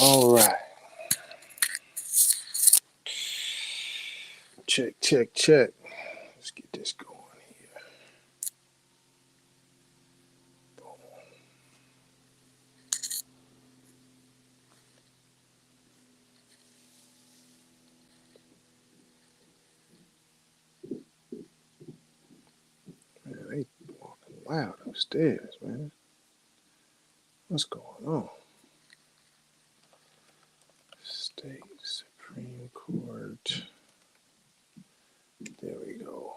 All right. Check, check, check. Let's get this going here. Man, they walking loud upstairs, man. What's going on? State Supreme Court. There we go.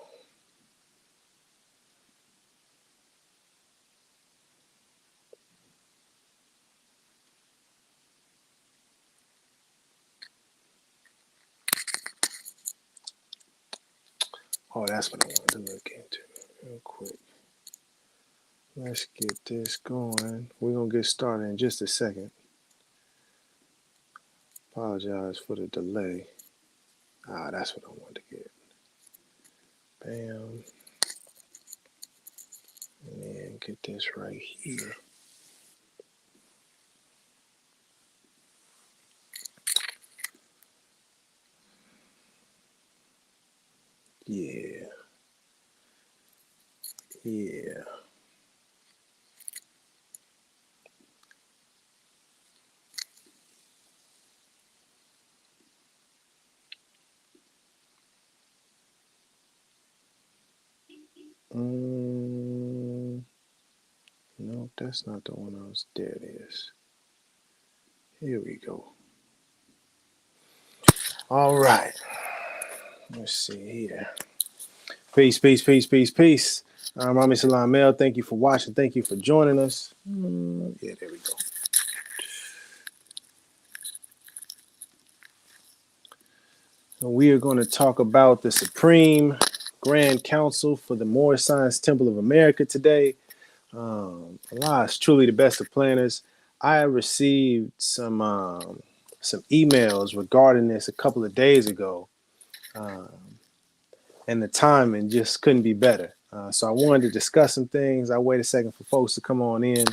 Oh, that's what I wanted to look into real quick. Let's get this going. We're going to get started in just a second. Apologize for the delay. That's what I wanted to get. Bam. And then get this right here. Yeah. Yeah. No, that's not the one I was. There it is. Here we go. All right. Let's see here. Peace, peace, peace, peace, peace. I'm Rami Salam Mel. Thank you for watching. Thank you for joining us. Yeah, there we go. And we are going to talk about the Supreme Grand Council for the Moorish Science Temple of America today. Allah is truly the best of planners. I received some emails regarding this a couple of days ago, and the timing just couldn't be better. So I wanted to discuss some things. I'll wait a second for folks to come on in.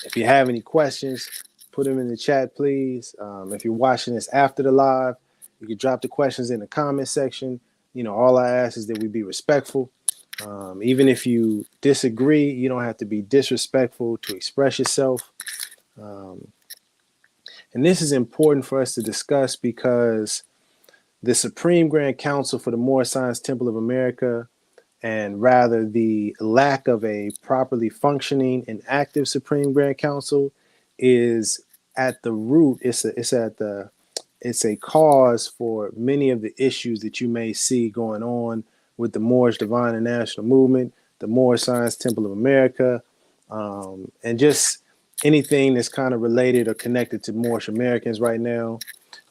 If you have any questions, put them in the chat, please. If you're watching this after the live, you can drop the questions in the comment section. You know, all I ask is that we be respectful. Even if you disagree, you don't have to be disrespectful to express yourself. And this is important for us to discuss because the Supreme Grand Council for the Moorish Science Temple of America, and rather the lack of a properly functioning and active Supreme Grand Council, is at the root. It's a cause for many of the issues that you may see going on with the Moorish Divine and National Movement, the Moorish Science Temple of America, and just anything that's kind of related or connected to Moorish Americans right now.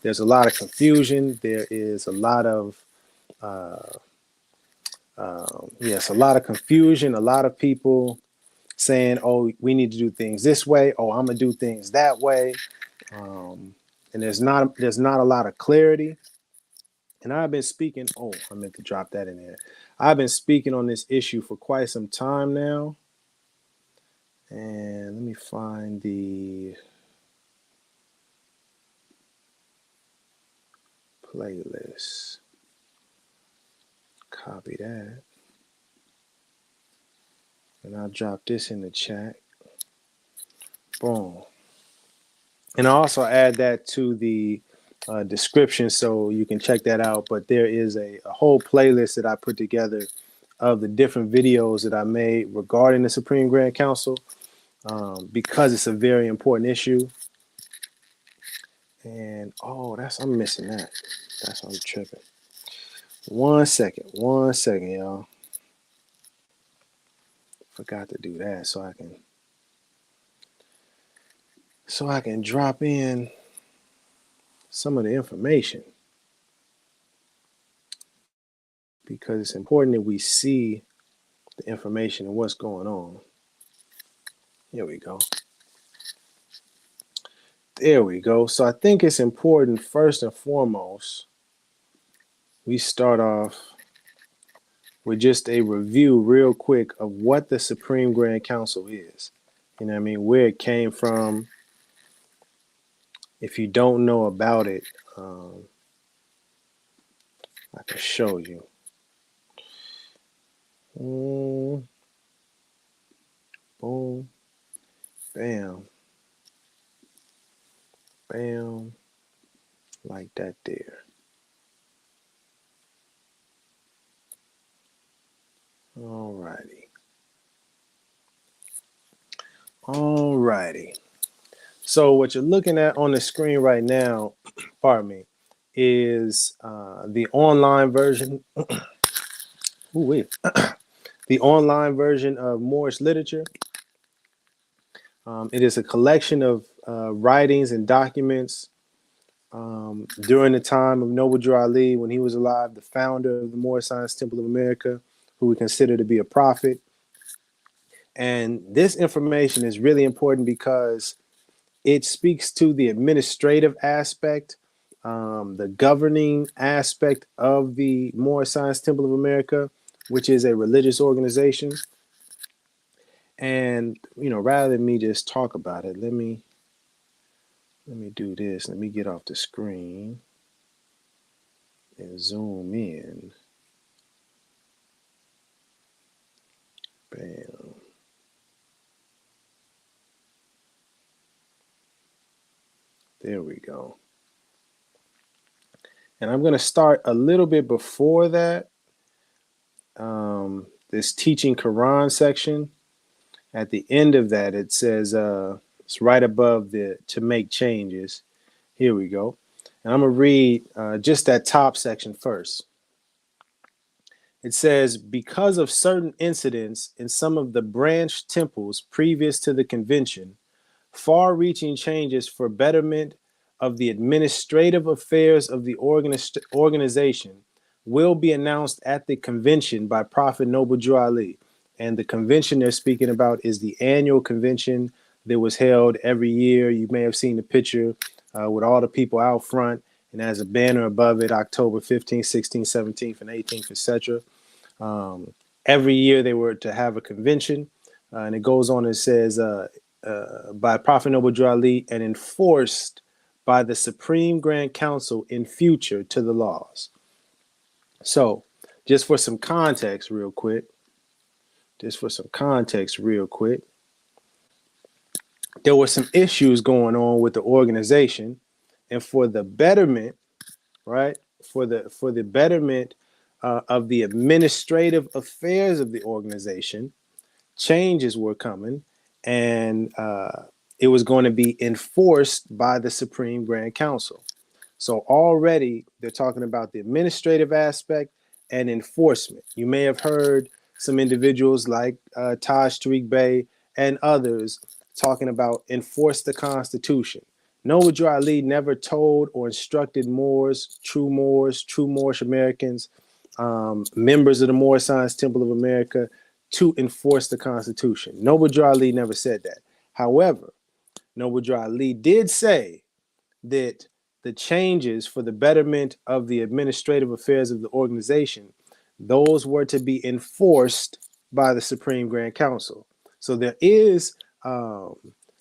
There's a lot of confusion. There is a lot of a lot of confusion. A lot of people saying, "Oh, we need to do things this way. Oh, I'm gonna do things that way," and there's not a lot of clarity. And I've been speaking. Oh, I meant to drop that in there. I've been speaking on this issue for quite some time now. And let me find the playlist. Copy that. And I'll drop this in the chat. Boom. And I'll also add that to the description so you can check that out. But there is a whole playlist that I put together of the different videos that I made regarding the Supreme Grand Council, because it's a very important issue. And I'm missing that. That's why I'm tripping. One second, y'all. Forgot to do that so I can drop in some of the information, because it's important that we see the information and what's going on. Here we go. There we go. So I think it's important, first and foremost, we start off with just a review real quick of what the Supreme Grand Council is. You know what I mean? Where it came from, If you don't know about it, I can show you. Boom, bam, bam, like that there. Alrighty. Alrighty. So what you're looking at on the screen right now, pardon me, is the online version. Ooh, wait. The online version of Moorish literature. It is a collection of writings and documents during the time of Noble Drew Ali, when he was alive, the founder of the Moorish Science Temple of America, who we consider to be a prophet. And this information is really important because it speaks to the administrative aspect, the governing aspect of the Moorish Science Temple of America, which is a religious organization. And rather than me just talk about it, let me do this. Let me get off the screen and zoom in. Bam. There we go. And I'm going to start a little bit before that. This teaching Quran section. At the end of that, it says, it's right above the to make changes. Here we go. And I'm going to read just that top section first. It says, because of certain incidents in some of the branch temples previous to the convention, far-reaching changes for betterment of the administrative affairs of the organization will be announced at the convention by Prophet Noble Drew Ali. And the convention they're speaking about is the annual convention that was held every year. You may have seen the picture with all the people out front, and as a banner above it, October 15th, 16th, 17th, and 18th, etc. Every year they were to have a convention, and it goes on and says, by Prophet Noble Drew Ali and enforced by the Supreme Grand Council in future to the laws. So, just for some context real quick, there were some issues going on with the organization, and for the betterment, right, for the betterment of the administrative affairs of the organization, changes were coming, and it was going to be enforced by the Supreme Grand Council. So already they're talking about the administrative aspect and enforcement. You may have heard some individuals like Taj Tariq Bey and others talking about enforce the Constitution. Noble Drew Ali never told or instructed true Moorish Americans, members of the Moorish Science Temple of America, to enforce the Constitution. Noble Drew Ali never said that. However, Noble Drew Ali did say that the changes for the betterment of the administrative affairs of the organization, those were to be enforced by the Supreme Grand Council. So there is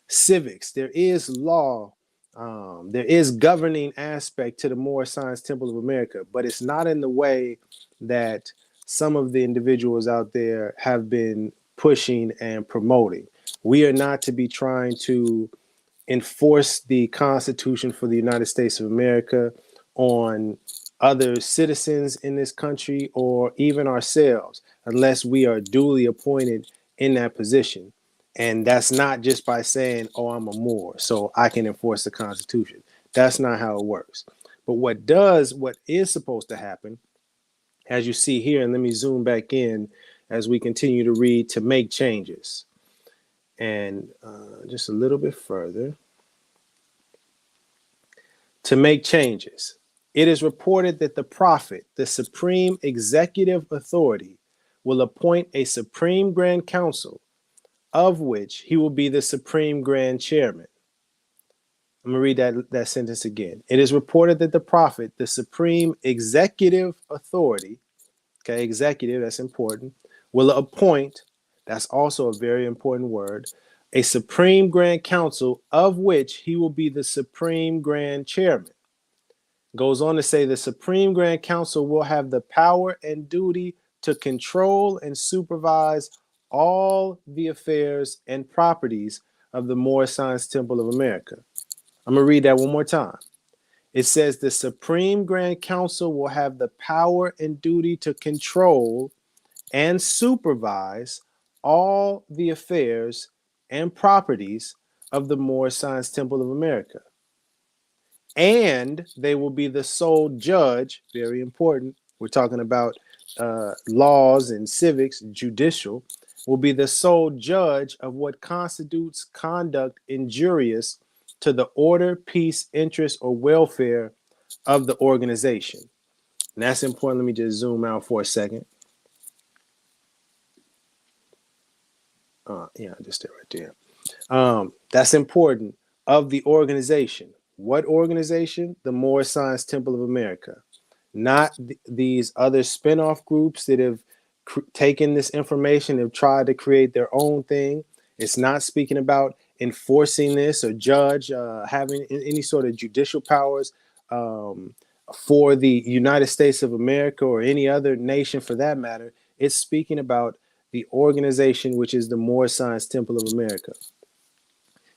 civics, there is law, there is governing aspect to the Moorish Science Temple of America, but it's not in the way that some of the individuals out there have been pushing and promoting. We are not to be trying to enforce the Constitution for the United States of America on other citizens in this country or even ourselves, unless we are duly appointed in that position. And that's not just by saying, oh, I'm a Moor, so I can enforce the Constitution. That's not how it works. But what is supposed to happen, as you see here, and let me zoom back in as we continue to read, to make changes. And just a little bit further. To make changes. It is reported that the Prophet, the supreme executive authority, will appoint a Supreme Grand Council, of which he will be the Supreme Grand Chairman. I'm going to read that sentence again. It is reported that the Prophet, the supreme executive authority, okay, executive, that's important, will appoint, that's also a very important word, a Supreme Grand Council of which he will be the Supreme Grand Chairman. Goes on to say the Supreme Grand Council will have the power and duty to control and supervise all the affairs and properties of the Moorish Science Temple of America. I'm going to read that one more time. It says the Supreme Grand Council will have the power and duty to control and supervise all the affairs and properties of the Moorish Science Temple of America. And they will be the sole judge, very important. We're talking about laws and civics, judicial, will be the sole judge of what constitutes conduct injurious to the order, peace, interest, or welfare of the organization. And that's important. Let me just zoom out for a second. Yeah, just stay right there. That's important. Of the organization. What organization? The Moorish Science Temple of America. Not these other spin-off groups that have taken this information and tried to create their own thing. It's not speaking about enforcing this or judge having any sort of judicial powers for the United States of America or any other nation for that matter. It's speaking about the organization, which is the Moorish Science Temple of America.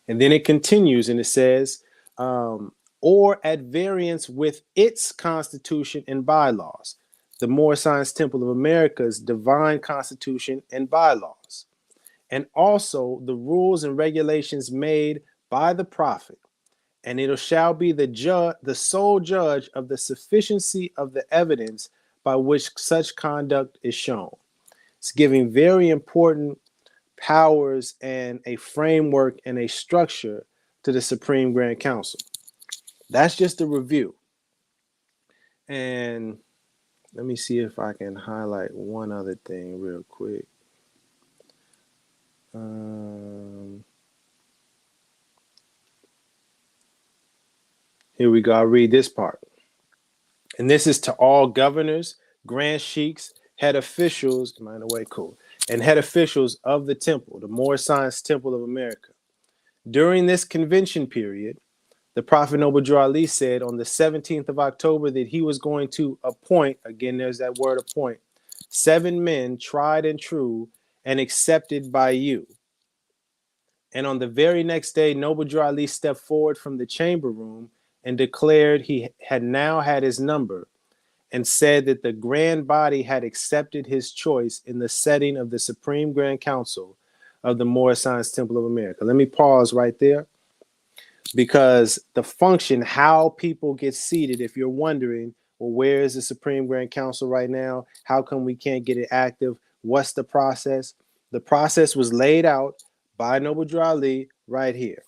And then it continues and it says, or at variance with its constitution and bylaws, the Moorish Science Temple of America's divine constitution and bylaws, and also the rules and regulations made by the prophet. And it shall be the sole judge of the sufficiency of the evidence by which such conduct is shown. It's giving very important powers and a framework and a structure to the Supreme Grand Council. That's just a review. And let me see if I can highlight one other thing real quick. Here we go. I'll read this part. And this is to all governors, grand sheiks, head officials, am I in the way? Cool. And head officials of the temple, the Moorish Science Temple of America. During this convention period, the Prophet Noble Drew Ali said on the 17th of October that he was going to appoint, again, there's that word appoint, 7 men tried and true and accepted by you. And on the very next day, Noble Drew Ali stepped forward from the chamber room and declared he had now had his number and said that the grand body had accepted his choice in the setting of the Supreme Grand Council of the Moorish Science Temple of America. Let me pause right there, because the function, how people get seated, if you're wondering, well, where is the Supreme Grand Council right now? How come we can't get it active? What's the process? The process was laid out by Noble Drew Ali right here.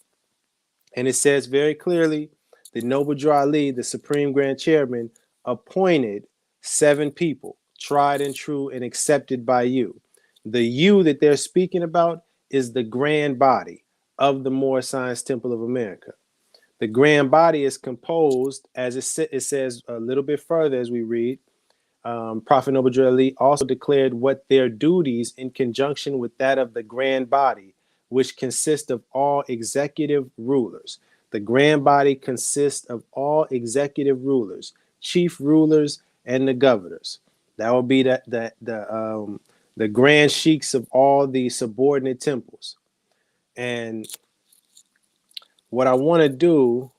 And it says very clearly that Noble Drew Ali, the Supreme Grand Chairman, appointed 7 people, tried and true and accepted by you. The you that they're speaking about is the grand body of the Moorish Science Temple of America. The grand body is composed, as it says a little bit further as we read, Prophet Noble Drew Ali also declared what their duties in conjunction with that of the grand body, which consists of all executive rulers. The grand body consists of all executive rulers, chief rulers, and the governors. That will be the grand sheiks of all the subordinate temples. And what I want to do,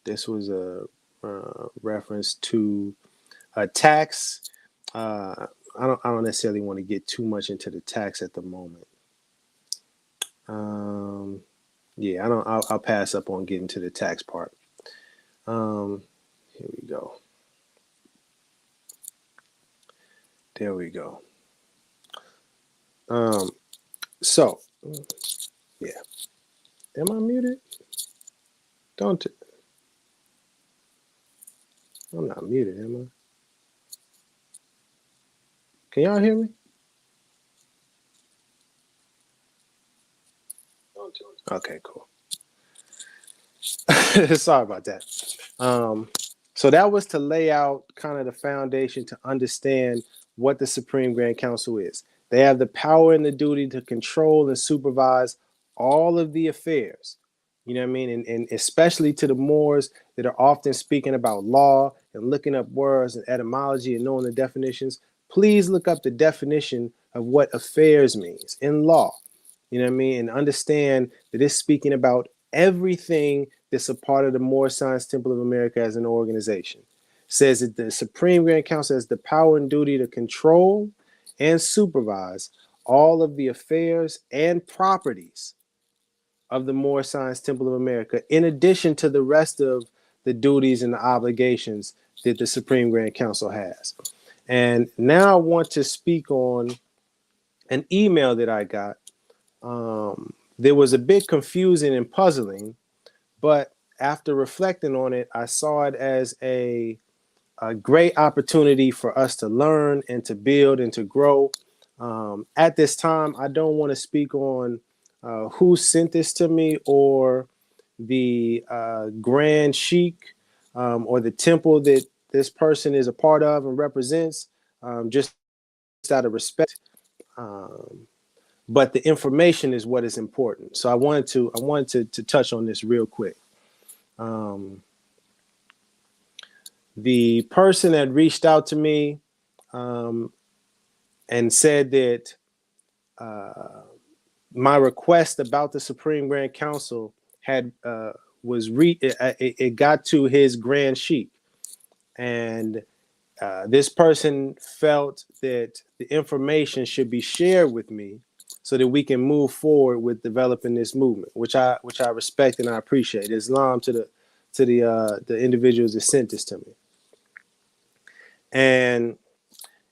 this was a reference to a tax. I don't necessarily want to get too much into the tax at the moment. Yeah, I'll pass up on getting to the tax part. Here we go. There we go. So, yeah. Am I muted? I'm not muted, am I? Can y'all hear me? Okay, cool. Sorry about that. So that was to lay out kind of the foundation to understand what the Supreme Grand Council is. They have the power and the duty to control and supervise all of the affairs. You know what I mean? And especially to the Moors that are often speaking about law and looking up words and etymology and knowing the definitions. Please look up the definition of what affairs means in law. You know what I mean? And understand that it's speaking about everything that's a part of the Moorish Science Temple of America as an organization. It says that the Supreme Grand Council has the power and duty to control and supervise all of the affairs and properties of the Moorish Science Temple of America, in addition to the rest of the duties and the obligations that the Supreme Grand Council has. And now I want to speak on an email that I got. That was a bit confusing and puzzling, but after reflecting on it, I saw it as a great opportunity for us to learn and to build and to grow. At this time, I don't want to speak on who sent this to me or the Grand Sheik or the temple that this person is a part of and represents, just out of respect. But the information is what is important. So I wanted to touch on this real quick. The person that reached out to me and said that my request about the Supreme Grand Council had it got to his Grand Sheik, and this person felt that the information should be shared with me so that we can move forward with developing this movement, which I respect and I appreciate. Islam to the individuals that sent this to me. And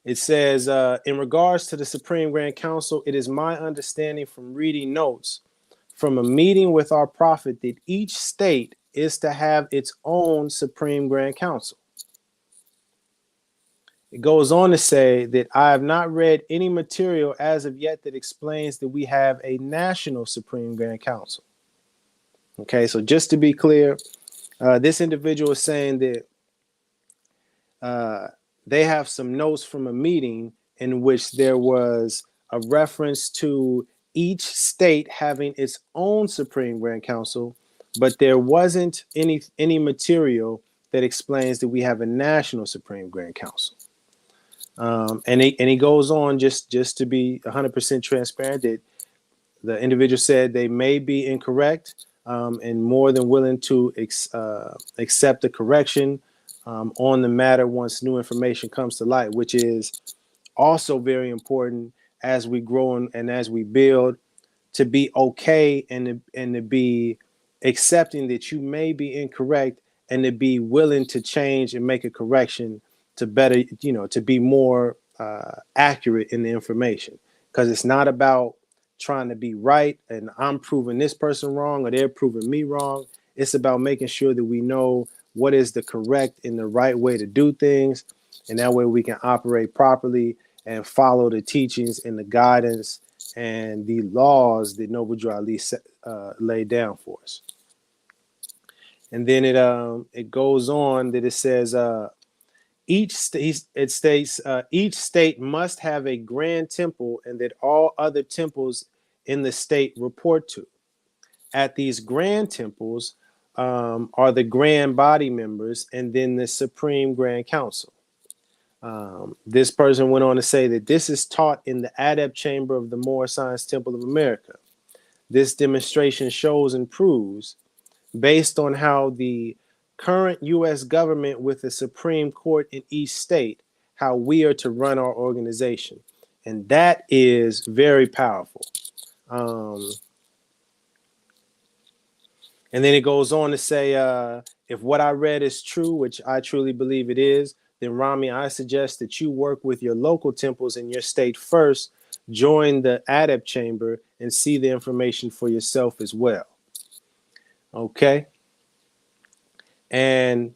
it says, in regards to the Supreme Grand Council, it is my understanding from reading notes from a meeting with our prophet that each state is to have its own Supreme Grand Council. It goes on to say that I have not read any material as of yet that explains that we have a national Supreme Grand Council. Okay, so just to be clear, this individual is saying that they have some notes from a meeting in which there was a reference to each state having its own Supreme Grand Council, but there wasn't any material that explains that we have a national Supreme Grand Council. And he goes on just to be 100% transparent that the individual said they may be incorrect and more than willing to accept the correction on the matter once new information comes to light, which is also very important as we grow and as we build, to be okay and to be accepting that you may be incorrect and to be willing to change and make a correction to better, to be more accurate in the information. Because it's not about trying to be right and I'm proving this person wrong or they're proving me wrong. It's about making sure that we know what is the correct and the right way to do things. And that way we can operate properly and follow the teachings and the guidance and the laws that Noble Drew Ali laid down for us. And then it goes on that it says each state must have a grand temple and that all other temples in the state report to. At these grand temples are the grand body members and then the Supreme Grand Council. This person went on to say that this is taught in the adept chamber of the Moorish Science Temple of America. This demonstration shows and proves, based on how the current U.S. government with the Supreme Court in each state, how we are to run our organization. And that is very powerful. And then it goes on to say, if what I read is true, which I truly believe it is, then Rami, I suggest that you work with your local temples in your state first, join the adept chamber, and see the information for yourself as well. Okay. And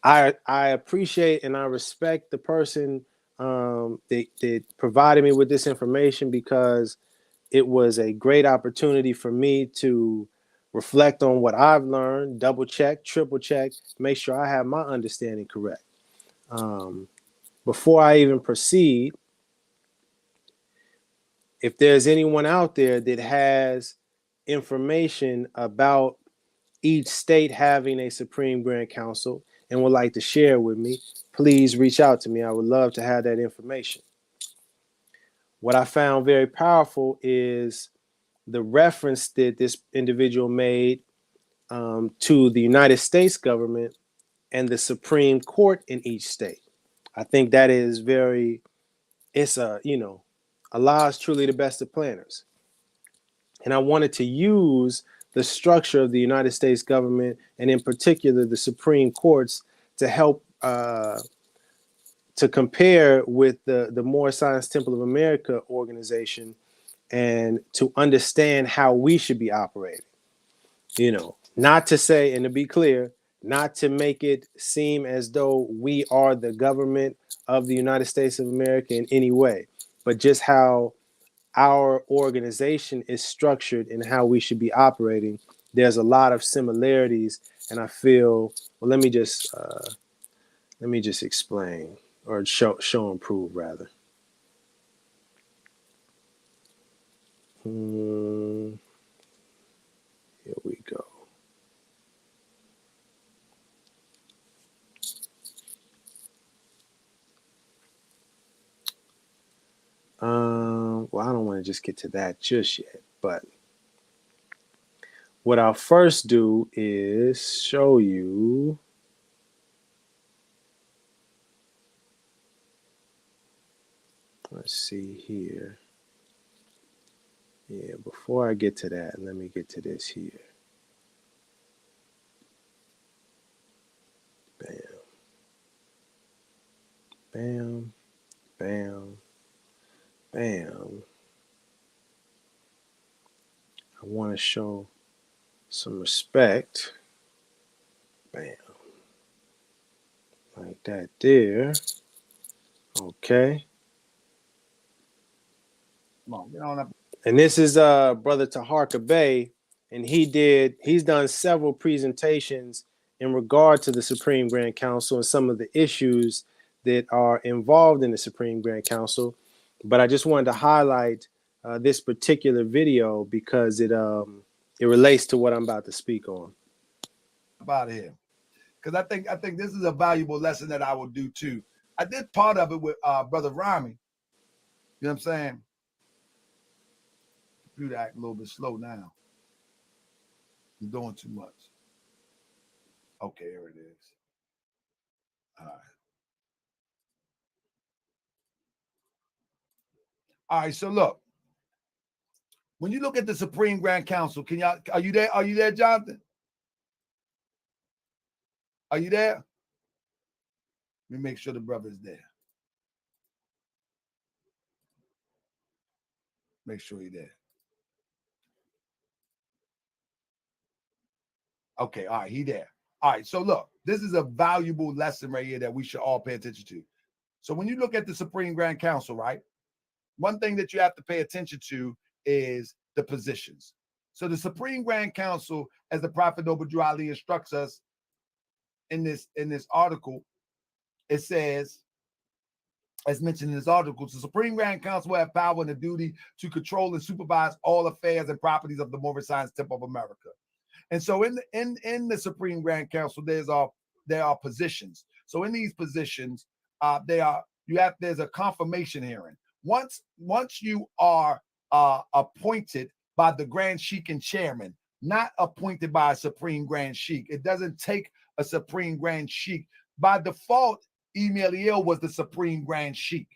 I appreciate and I respect the person that provided me with this information, because it was a great opportunity for me to reflect on what I've learned, double check, triple check, make sure I have my understanding correct. Before I even proceed, if there's anyone out there that has information about each state having a Supreme Grand Council and would like to share with me, please reach out to me. I would love to have that information. What I found very powerful is the reference that this individual made to the United States government and the Supreme Court in each state. I think that is very, it's Allah is truly the best of planners. And I wanted to use the structure of the United States government, and in particular the Supreme Courts, to help to compare with the Moorish Science Temple of America organization, and to understand how we should be operating. Not to say, and to be clear, not to make it seem as though we are the government of the United States of America in any way, but just how our organization is structured and how we should be operating. There's a lot of similarities, and I feel, well, let me just explain, or show and prove rather. Here we go. Well, I don't want to just get to that just yet, but what I'll first do is show you. Let's see here. Yeah, before I get to that, let me get to this here. Bam. Bam. Bam. Bam. I want to show some respect. Bam. Like that there. Okay. Come on, get on up. And this is Brother Taharka Bey, and he's done several presentations in regard to the Supreme Grand Council and some of the issues that are involved in the Supreme Grand Council. But I just wanted to highlight this particular video because it relates to what I'm about to speak on. About here, because I think this is a valuable lesson that I will do too. I did part of it with Brother Rami. You know what I'm saying? Computer act a little bit slow now. I'm doing too much. Okay, here it is. All right. All right, so look. When you look at the Supreme Grand Council, are you there? Are you there, Jonathan? Are you there? Let me make sure the brother's there. Make sure he's there. Okay, all right, he there. All right, so look, this is a valuable lesson right here that we should all pay attention to. So when you look at the Supreme Grand Council, right, one thing that you have to pay attention to is the positions. So the Supreme Grand Council, as the Prophet Noble Drew Ali instructs us in this article, it says, as mentioned in this article, the Supreme Grand Council will have power and the duty to control and supervise all affairs and properties of the Moorish Science Temple of America. And so in the Supreme Grand Council, there are positions. So in these positions, there's a confirmation hearing. Once you are appointed by the Grand Sheikh and Chairman, not appointed by a Supreme Grand Sheikh. It doesn't take a Supreme Grand Sheikh. By default, Eliel was the Supreme Grand Sheikh.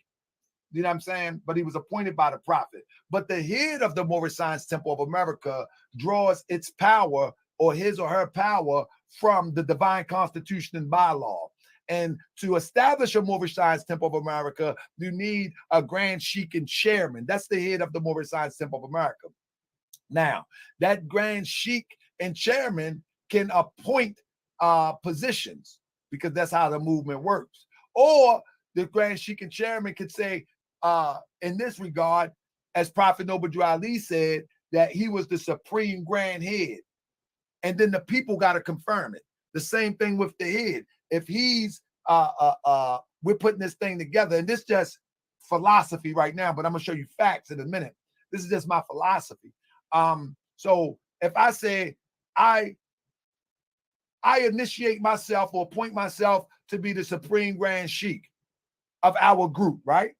You know what I'm saying? But he was appointed by the Prophet. But the head of the Moorish Science Temple of America draws its power, or his or her power, from the divine constitution and bylaw. And to establish a Moorish Science Temple of America, you need a Grand Sheikh and Chairman. That's the head of the Moorish Science Temple of America. Now, that Grand Sheikh and Chairman can appoint positions, because that's how the movement works. Or the Grand Sheikh and Chairman could say, in this regard, as Prophet Noble Drew Ali said, that he was the Supreme Grand Head. And then the people got to confirm it. The same thing with the head. If he's, we're putting this thing together, and this just philosophy right now, but I'm going to show you facts in a minute. This is just my philosophy. So if I say I initiate myself or appoint myself to be the Supreme Grand Sheik of our group, right?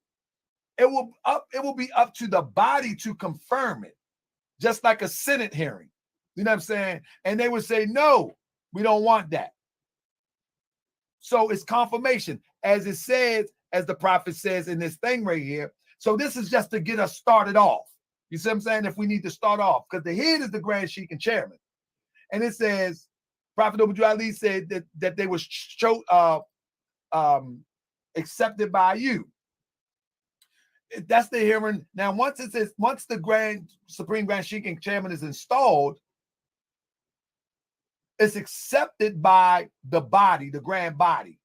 It will be up to the body to confirm it, just like a Senate hearing. You know what I'm saying? And they would say, no, we don't want that. So it's confirmation, as it says, as the prophet says in this thing right here. So this is just to get us started off. You see what I'm saying? If we need to start off, because the head is the Grand Sheik and chairman. And it says, Prophet Obadiah Ali said that they was accepted by you. That's the hearing. Now, once the Supreme Grand Sheik and chairman is installed, it's accepted by the body, the grand body.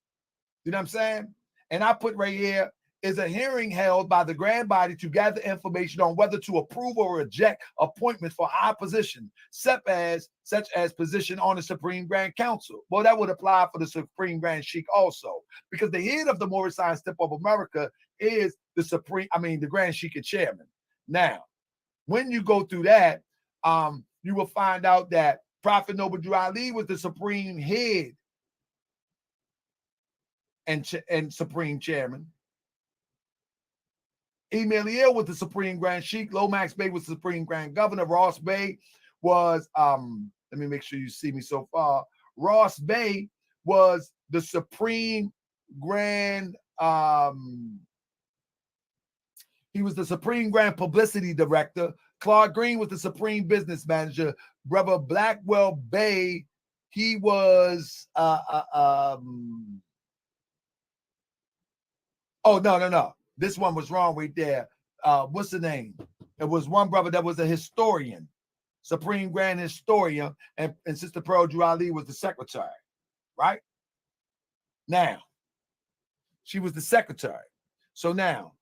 You know what I'm saying? And I put right here is a hearing held by the grand body to gather information on whether to approve or reject appointments for high position, such as position on the Supreme Grand Council. Well, that would apply for the Supreme Grand Sheik also, because the head of the Moorish Science Temple of America is the Grand Sheik and chairman. Now, when you go through that, you will find out that Prophet Noble Ali was the supreme head and supreme chairman. Emeliel was the Supreme Grand Sheik. Lomax Bey was the Supreme Grand Governor. Ross Bey was, let me make sure you see me so far. Ross Bey was the Supreme Grand, he was the Supreme Grand Publicity Director. Clark Green was the Supreme Business Manager. Brother Blackwell Bey, he was, oh, no. This one was wrong right there. What's the name? It was one brother that was a historian, Supreme Grand Historian, and Sister Pearl Drew Ali was the secretary, right? Now, she was the secretary. So now,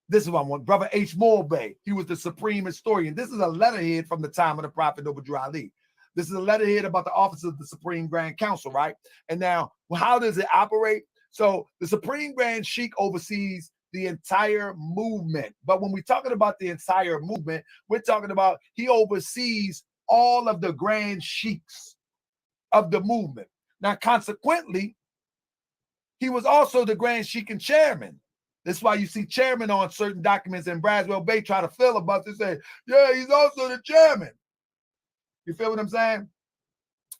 this is what I want. Brother H. Moore Bey, he was the Supreme Historian. This is a letterhead from the time of the Prophet Noble Drew Ali. This is a letterhead about the office of the Supreme Grand Council, right? And now, how does it operate? So the Supreme Grand Sheik oversees the entire movement. But when we're talking about the entire movement, we're talking about he oversees all of the Grand Sheiks of the movement. Now, consequently, he was also the Grand Sheik and chairman. That's why you see chairman on certain documents, and Braswell Bey try to filibuster and say, yeah, he's also the chairman. You feel what I'm saying?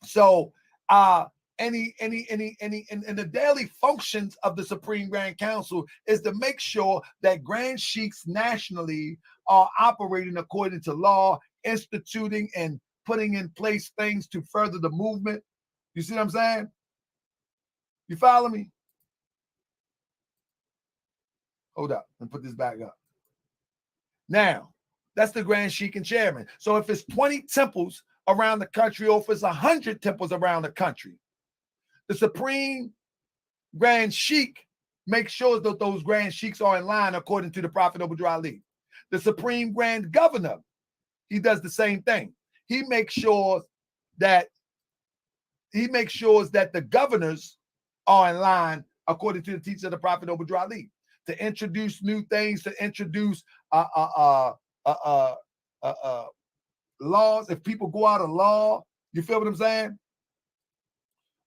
So, and the daily functions of the Supreme Grand Council is to make sure that Grand Sheiks nationally are operating according to law, instituting and putting in place things to further the movement. You see what I'm saying? You follow me? Hold up and put this back up. Now, that's the Grand Sheik and chairman. So if it's 20 temples around the country, or if it's 100 temples around the country, the Supreme Grand Sheik makes sure that those Grand Sheiks are in line according to the Prophet Noble Ali. The Supreme Grand Governor, he does the same thing. He makes sure that the governors are in line according to the teaching of the Prophet Noble Ali, to introduce new things, to introduce laws. If people go out of law, you feel what I'm saying?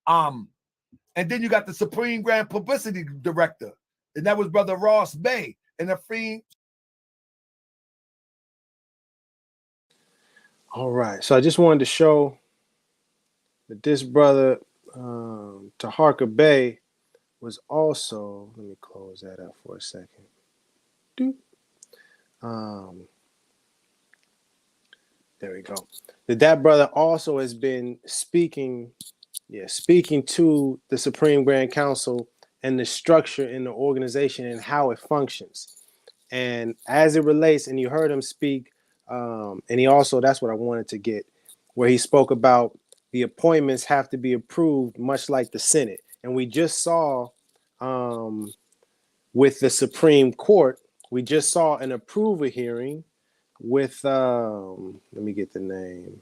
And then you got the Supreme Grand Publicity Director, and that was Brother Ross Bey. And the free. All right. So I just wanted to show that this brother, Taharka Bey, was also, let me close that up for a second. There we go. That brother also has been speaking to the Supreme Grand Council and the structure in the organization and how it functions. And as it relates, and you heard him speak, and he also, that's what I wanted to get, where he spoke about the appointments have to be approved, much like the Senate. And we just saw with the Supreme Court, we just saw an approval hearing with, let me get the name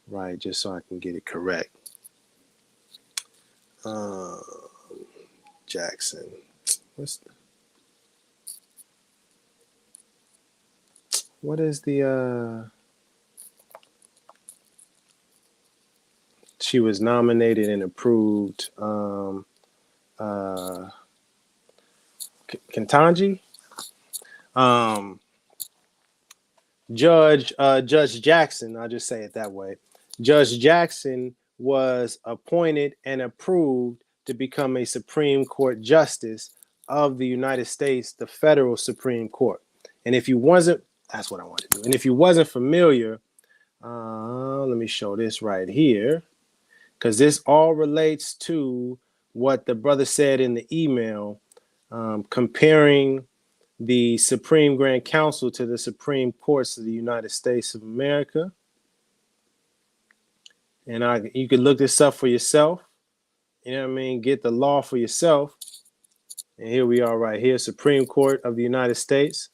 right, just so I can get it correct. Jackson. what is the she was nominated and approved. Uh, Kentanji, um, Judge Jackson. I'll just say it that way. Judge Jackson was appointed and approved to become a Supreme Court justice of the United States, the federal Supreme Court. And if you wasn't, that's what I want to do. And if you wasn't familiar, let me show this right here, because this all relates to what the brother said in the email, comparing the Supreme Grand Council to the Supreme Courts of the United States of America. And you can look this up for yourself. You know what I mean? Get the law for yourself. And here we are right here, Supreme Court of the United States.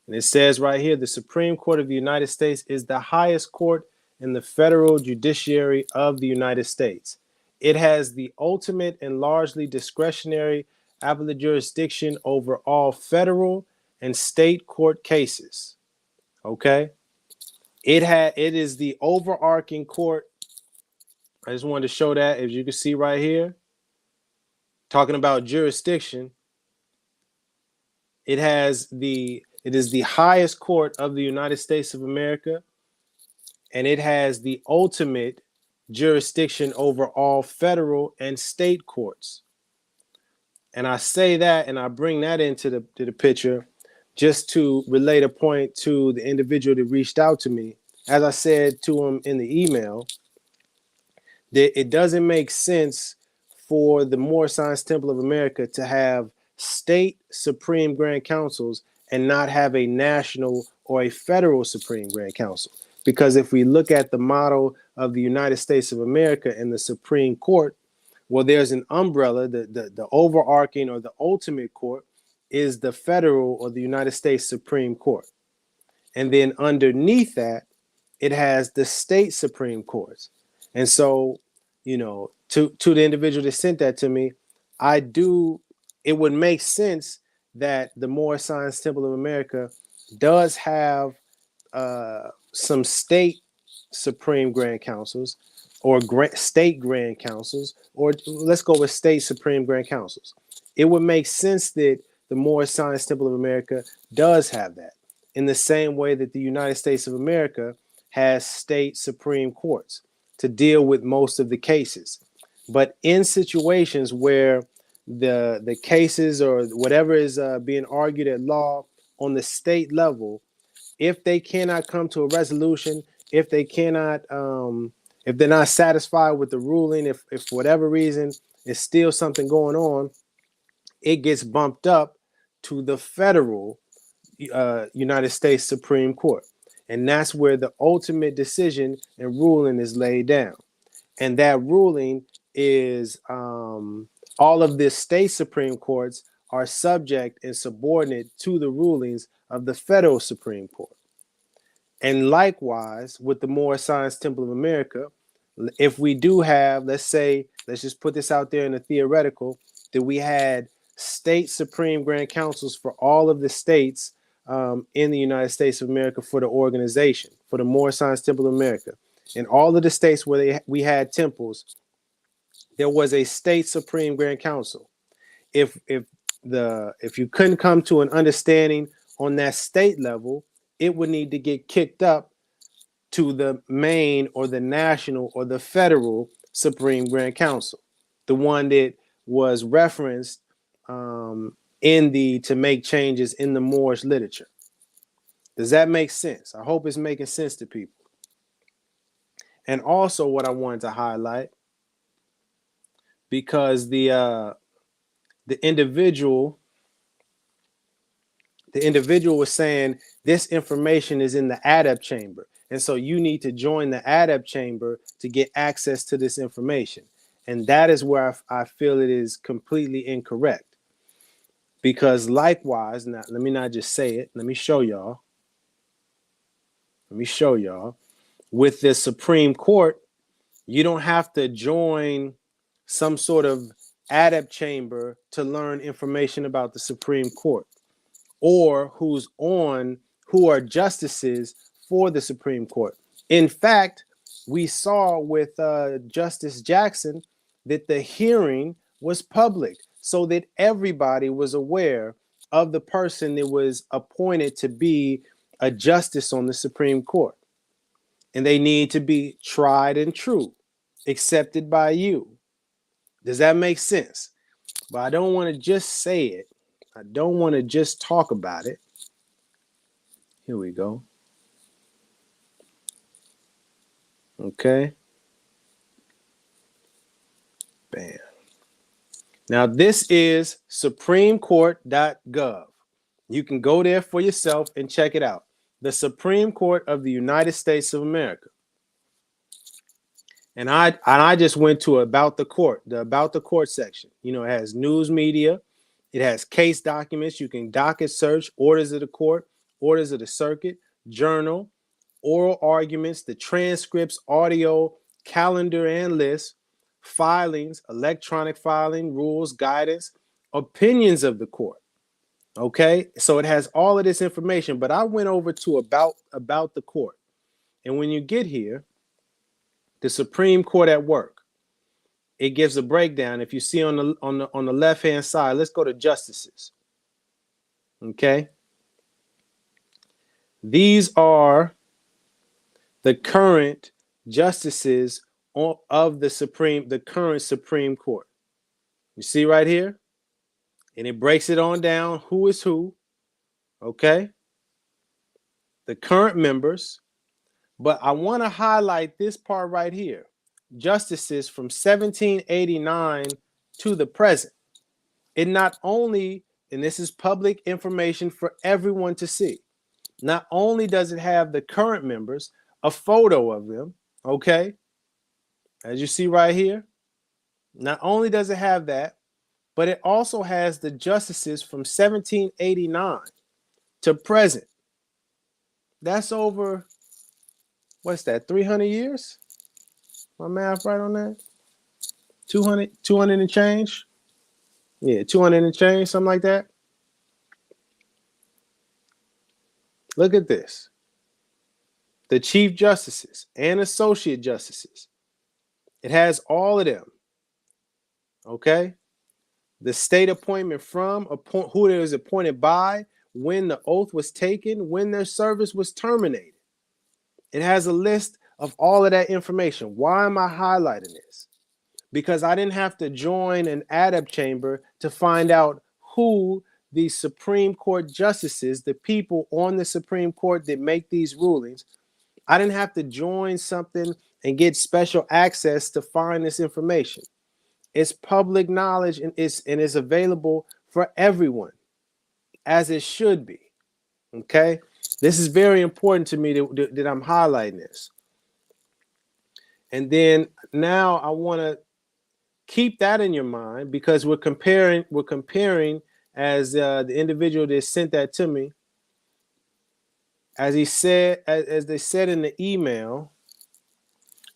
And it says right here, the Supreme Court of the United States is the highest court in the federal judiciary of the United States. It has the ultimate and largely discretionary appellate jurisdiction over all federal and state court cases. Okay? It is the overarching court. I just wanted to show that, as you can see right here, talking about jurisdiction. It is the highest court of the United States of America, and it has the ultimate jurisdiction over all federal and state courts. And I say that, and I bring that into the picture just to relate a point to the individual that reached out to me. As I said to him in the email, that it doesn't make sense for the Moorish Science Temple of America to have state Supreme Grand Councils and not have a national or a federal Supreme Grand Council. Because if we look at the model of the United States of America and the Supreme Court, well, there's an umbrella, the overarching or the ultimate court is the federal or the United States Supreme Court. And then underneath that, it has the state Supreme Courts. And so, you know, to the individual that sent that to me, it would make sense that the Moorish Science Temple of America does have some state Supreme Grand Councils or state Grand Councils, or let's go with state Supreme Grand Councils. It would make sense that the Moorish Science Temple of America does have that, in the same way that the United States of America has state Supreme Courts to deal with most of the cases. But in situations where the cases or whatever is being argued at law on the state level, if they cannot come to a resolution, if they cannot, if they're not satisfied with the ruling, if for whatever reason it's still something going on, it gets bumped up to the federal United States Supreme Court. And that's where the ultimate decision and ruling is laid down. And that ruling is all of the state Supreme Courts are subject and subordinate to the rulings of the federal Supreme Court. And likewise, with the Moorish Science Temple of America, if we do have, let's just put this out there in the theoretical, that we had state Supreme Grand Councils for all of the states in the United States of America for the organization, for the Moorish Science Temple of America. In all of the states where we had temples, there was a state Supreme Grand Council. If you couldn't come to an understanding on that state level, it would need to get kicked up to the main or the national or the federal Supreme Grand Council, the one that was referenced to make changes in the Moorish literature. Does that make sense? I hope it's making sense to people. And also what I wanted to highlight, because the individual was saying this information is in the adept chamber, and so you need to join the adept chamber to get access to this information. And that is where I feel it is completely incorrect, because likewise, now let me not just say it, let me show y'all with the Supreme Court, you don't have to join some sort of adept chamber to learn information about the Supreme Court, or who's who are justices for the Supreme Court. In fact, we saw with Justice Jackson that the hearing was public so that everybody was aware of the person that was appointed to be a justice on the Supreme Court. And they need to be tried and true, accepted by you. Does that make sense? But I don't want to just say it. I don't want to just talk about it. Here we go. Okay. Bam. Now, this is supremecourt.gov. You can go there for yourself and check it out. The Supreme Court of the United States of America. And I just went to about the court section. You know, it has news media, it has case documents. You can docket search, orders of the court, orders of the circuit, journal, oral arguments, the transcripts, audio, calendar and list, filings, electronic filing, rules, guidance, opinions of the court. Okay, so it has all of this information, but I went over to about the court. And when you get here, the Supreme Court at work, it gives a breakdown. If you see on the left-hand side, let's go to justices. Okay. These are the current justices of the current Supreme Court. You see right here? And it breaks it on down who is who. Okay. The current members. But I want to highlight this part right here. Justices from 1789 to the present. It not only, and this is public information for everyone to see, not only does it have the current members, a photo of them, okay, as you see right here, not only does it have that, but it also has the justices from 1789 to present. That's over, what's that, 300 years? My math right on that? 200 and change? Yeah, 200 and change, something like that. Look at this. The chief justices and associate justices. It has all of them. Okay? The state appointment from, who it was appointed by, when the oath was taken, when their service was terminated. It has a list of all of that information. Why am I highlighting this? Because I didn't have to join an adept chamber to find out who the Supreme Court justices, the people on the Supreme Court that make these rulings. I didn't have to join something and get special access to find this information. It's public knowledge and is available for everyone, as it should be. Okay? This is very important to me that I'm highlighting this. And then now I want to keep that in your mind, because we're comparing as the individual that sent that to me, as they said in the email,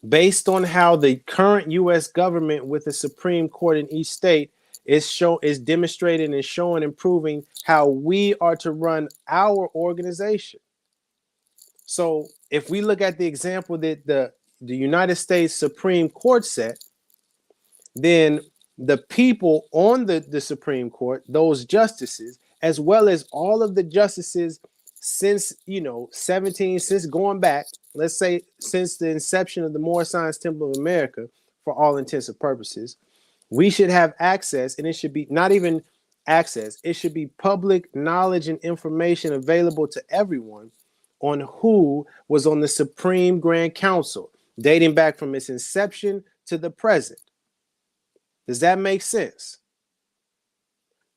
based on how the current U.S. government with the Supreme Court in each state is demonstrating and showing and proving how we are to run our organization. So if we look at the example that the United States Supreme Court set, then the people on the Supreme Court, those justices, as well as all of the justices since, since going back, let's say since the inception of the Moorish Science Temple of America, for all intents and purposes, we should have access, and it should be not even access, it should be public knowledge and information available to everyone on who was on the Supreme Grand Council, dating back from its inception to the present. Does that make sense?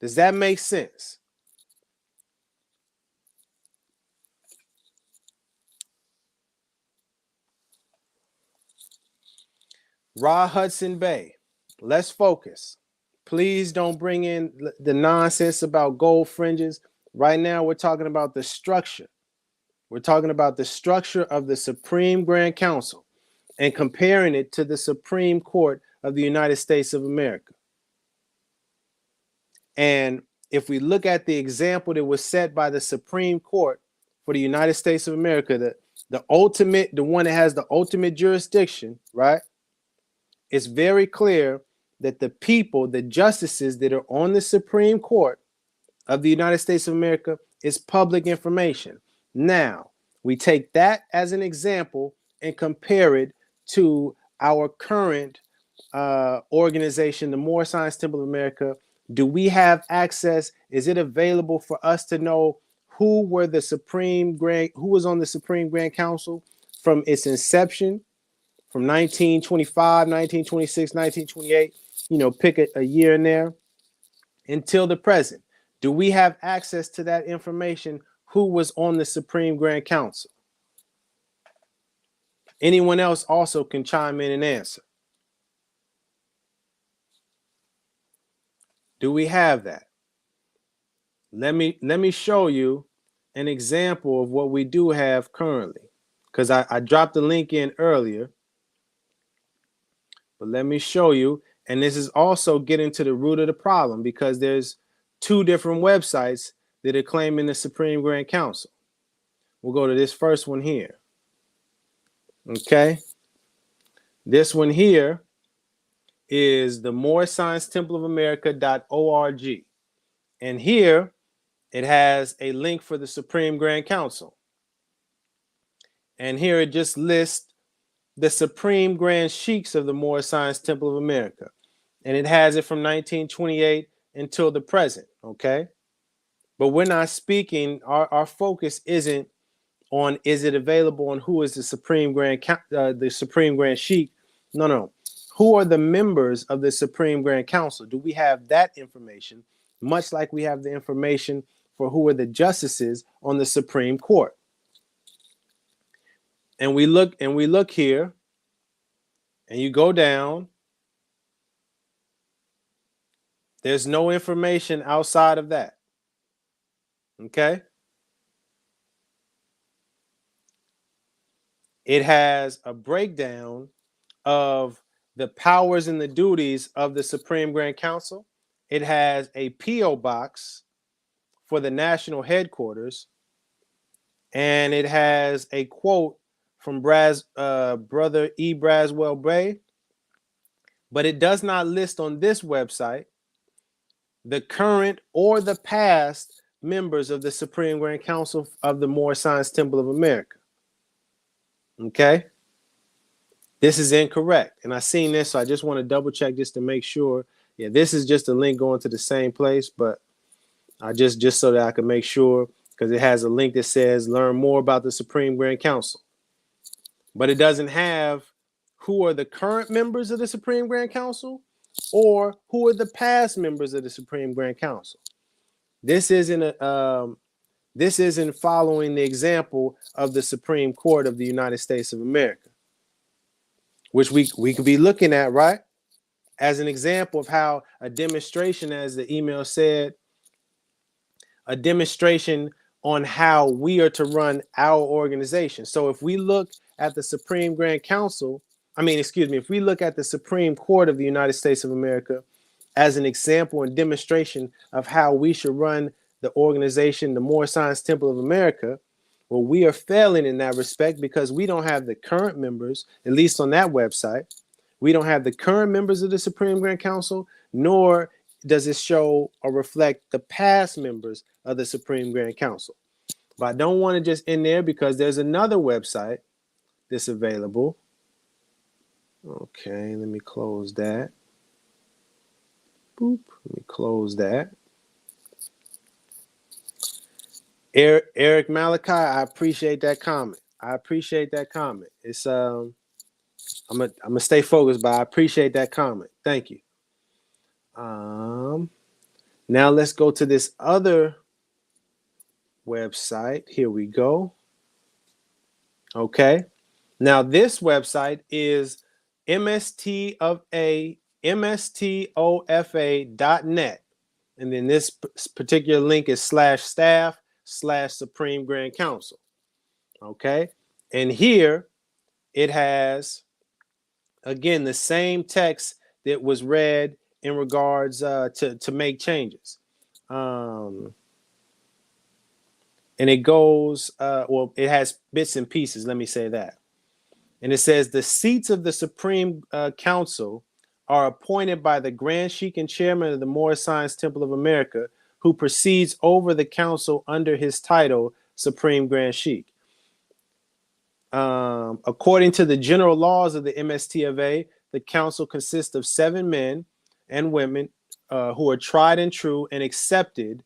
Does that make sense? Hudson Bay. Let's focus. Please don't bring in the nonsense about gold fringes. Right now, we're talking about the structure. We're talking about the structure of the Supreme Grand Council and comparing it to the Supreme Court of the United States of America. And if we look at the example that was set by the Supreme Court for the United States of America, the ultimate, the one that has the ultimate jurisdiction, right? It's very clear that the people, the justices that are on the Supreme Court of the United States of America is public information. Now, we take that as an example and compare it to our current organization, the Moorish Science Temple of America. Do we have access? Is it available for us to know who was on the Supreme Grand Council from its inception, from 1925, 1926, 1928, pick a year in there, until the present? Do we have access to that information? Who was on the Supreme Grand Council? Anyone else also can chime in and answer. Do we have that? Let me show you an example of what we do have currently, because I dropped the link in earlier. But let me show you, and this is also getting to the root of the problem, because there's two different websites that are claiming the Supreme Grand Council. We'll go to this first one here. Okay. This one here is the Moorish Science Temple of America.org. And here it has a link for the Supreme Grand Council. And here it just lists the Supreme Grand Sheiks of the Moorish Science Temple of America. And it has it from 1928 until the present, okay? But we're not speaking, our focus isn't on is it available and who is the Supreme Grand Sheik. No. Who are the members of the Supreme Grand Council? Do we have that information, much like we have the information for who are the justices on the Supreme Court? And we look here, and you go down. There's no information outside of that. Okay? It has a breakdown of the powers and the duties of the Supreme Grand Council. It has a P.O. box for the national headquarters. And it has a quote from Brother E. Braswell Bray. But it does not list on this website the current or the past members of the Supreme Grand Council of the Moorish Science Temple of America. Okay? This is incorrect. And I seen this, so I just want to double check just to make sure. Yeah, this is just a link going to the same place, but I just so that I can make sure, because it has a link that says learn more about the Supreme Grand Council. But it doesn't have who are the current members of the Supreme Grand Council or who are the past members of the Supreme Grand Council. This isn't following the example of the Supreme Court of the United States of America, which we could be looking at, right, as an example of how a demonstration, as the email said, a demonstration on how we are to run our organization. So if we look at the Supreme Grand Council, if we look at the Supreme Court of the United States of America as an example and demonstration of how we should run the organization, the Moorish Science Temple of America, well, we are failing in that respect because we don't have the current members, at least on that website. We don't have the current members of the Supreme Grand Council, nor does it show or reflect the past members of the Supreme Grand Council. But I don't want to just end there because there's another website that's available. Okay, let me close that. Boop, let me close that. Eric Malachi, I appreciate that comment. It's I'm gonna stay focused, but I appreciate that comment. Thank you. Now let's go to this other website. Here we go. Okay. Now this website is mstofa.net. And then this particular link is /staff/Supreme Grand Council. Okay. And here it has, again, the same text that was read in regards to make changes. And it goes, well, it has bits and pieces. Let me say that. And it says the seats of the Supreme Council are appointed by the Grand Sheik and Chairman of the Moorish Science Temple of America, who presides over the council under his title, Supreme Grand Sheik. According to the general laws of the MSTFA, the council consists of 7 men and women who are tried and true and accepted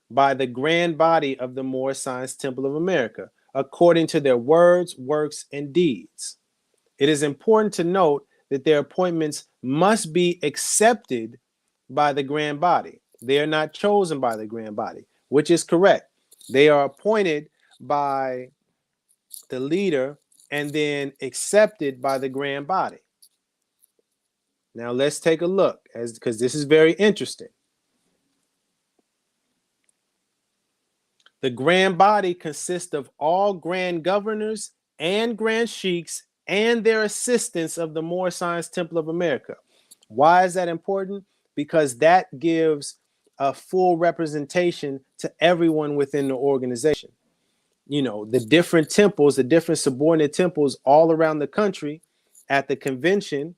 by the grand body of the Moorish Science Temple of America, according to their words, works, and deeds. It is important to note that their appointments must be accepted by the grand body. They are not chosen by the grand body, which is correct. They are appointed by the leader and then accepted by the grand body. Now let's take a look, because this is very interesting. The grand body consists of all grand governors and grand sheiks and their assistants of the Moorish Science Temple of America. Why is that important? Because that gives a full representation to everyone within the organization. You know, the different temples, the different subordinate temples all around the country at the convention,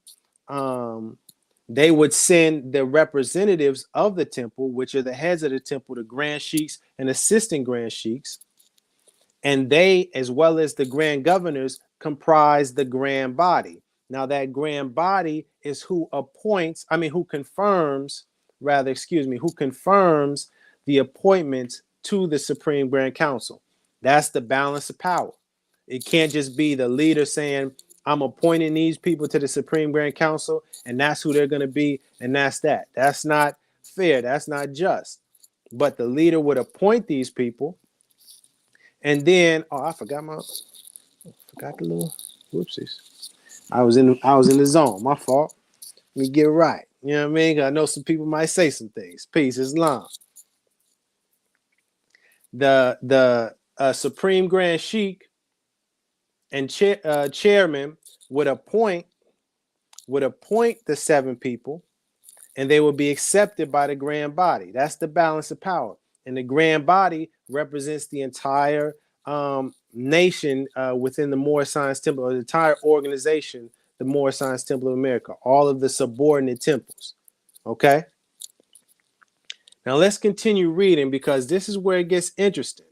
they would send the representatives of the temple, which are the heads of the temple, the grand sheiks and assistant grand sheiks. And they, as well as the grand governors, comprise the grand body. Now, that grand body is who confirms the appointments to the Supreme Grand Council. That's the balance of power. It can't just be the leader saying, I'm appointing these people to the Supreme Grand Council, and that's who they're going to be, and that's that. That's not fair. That's not just. But the leader would appoint these people, and then, I forgot the little whoopsies. I was in the zone. My fault. Let me get it right. You know what I mean? I know some people might say some things. Peace, Islam. The Supreme Grand Sheik and chairman would appoint the 7 people, and they will be accepted by the grand body. That's the balance of power. And the grand body represents the entire nation within the Moorish Science Temple, or the entire organization, the Moorish Science Temple of America, all of the subordinate temples. Okay? Now let's continue reading, because this is where it gets interesting.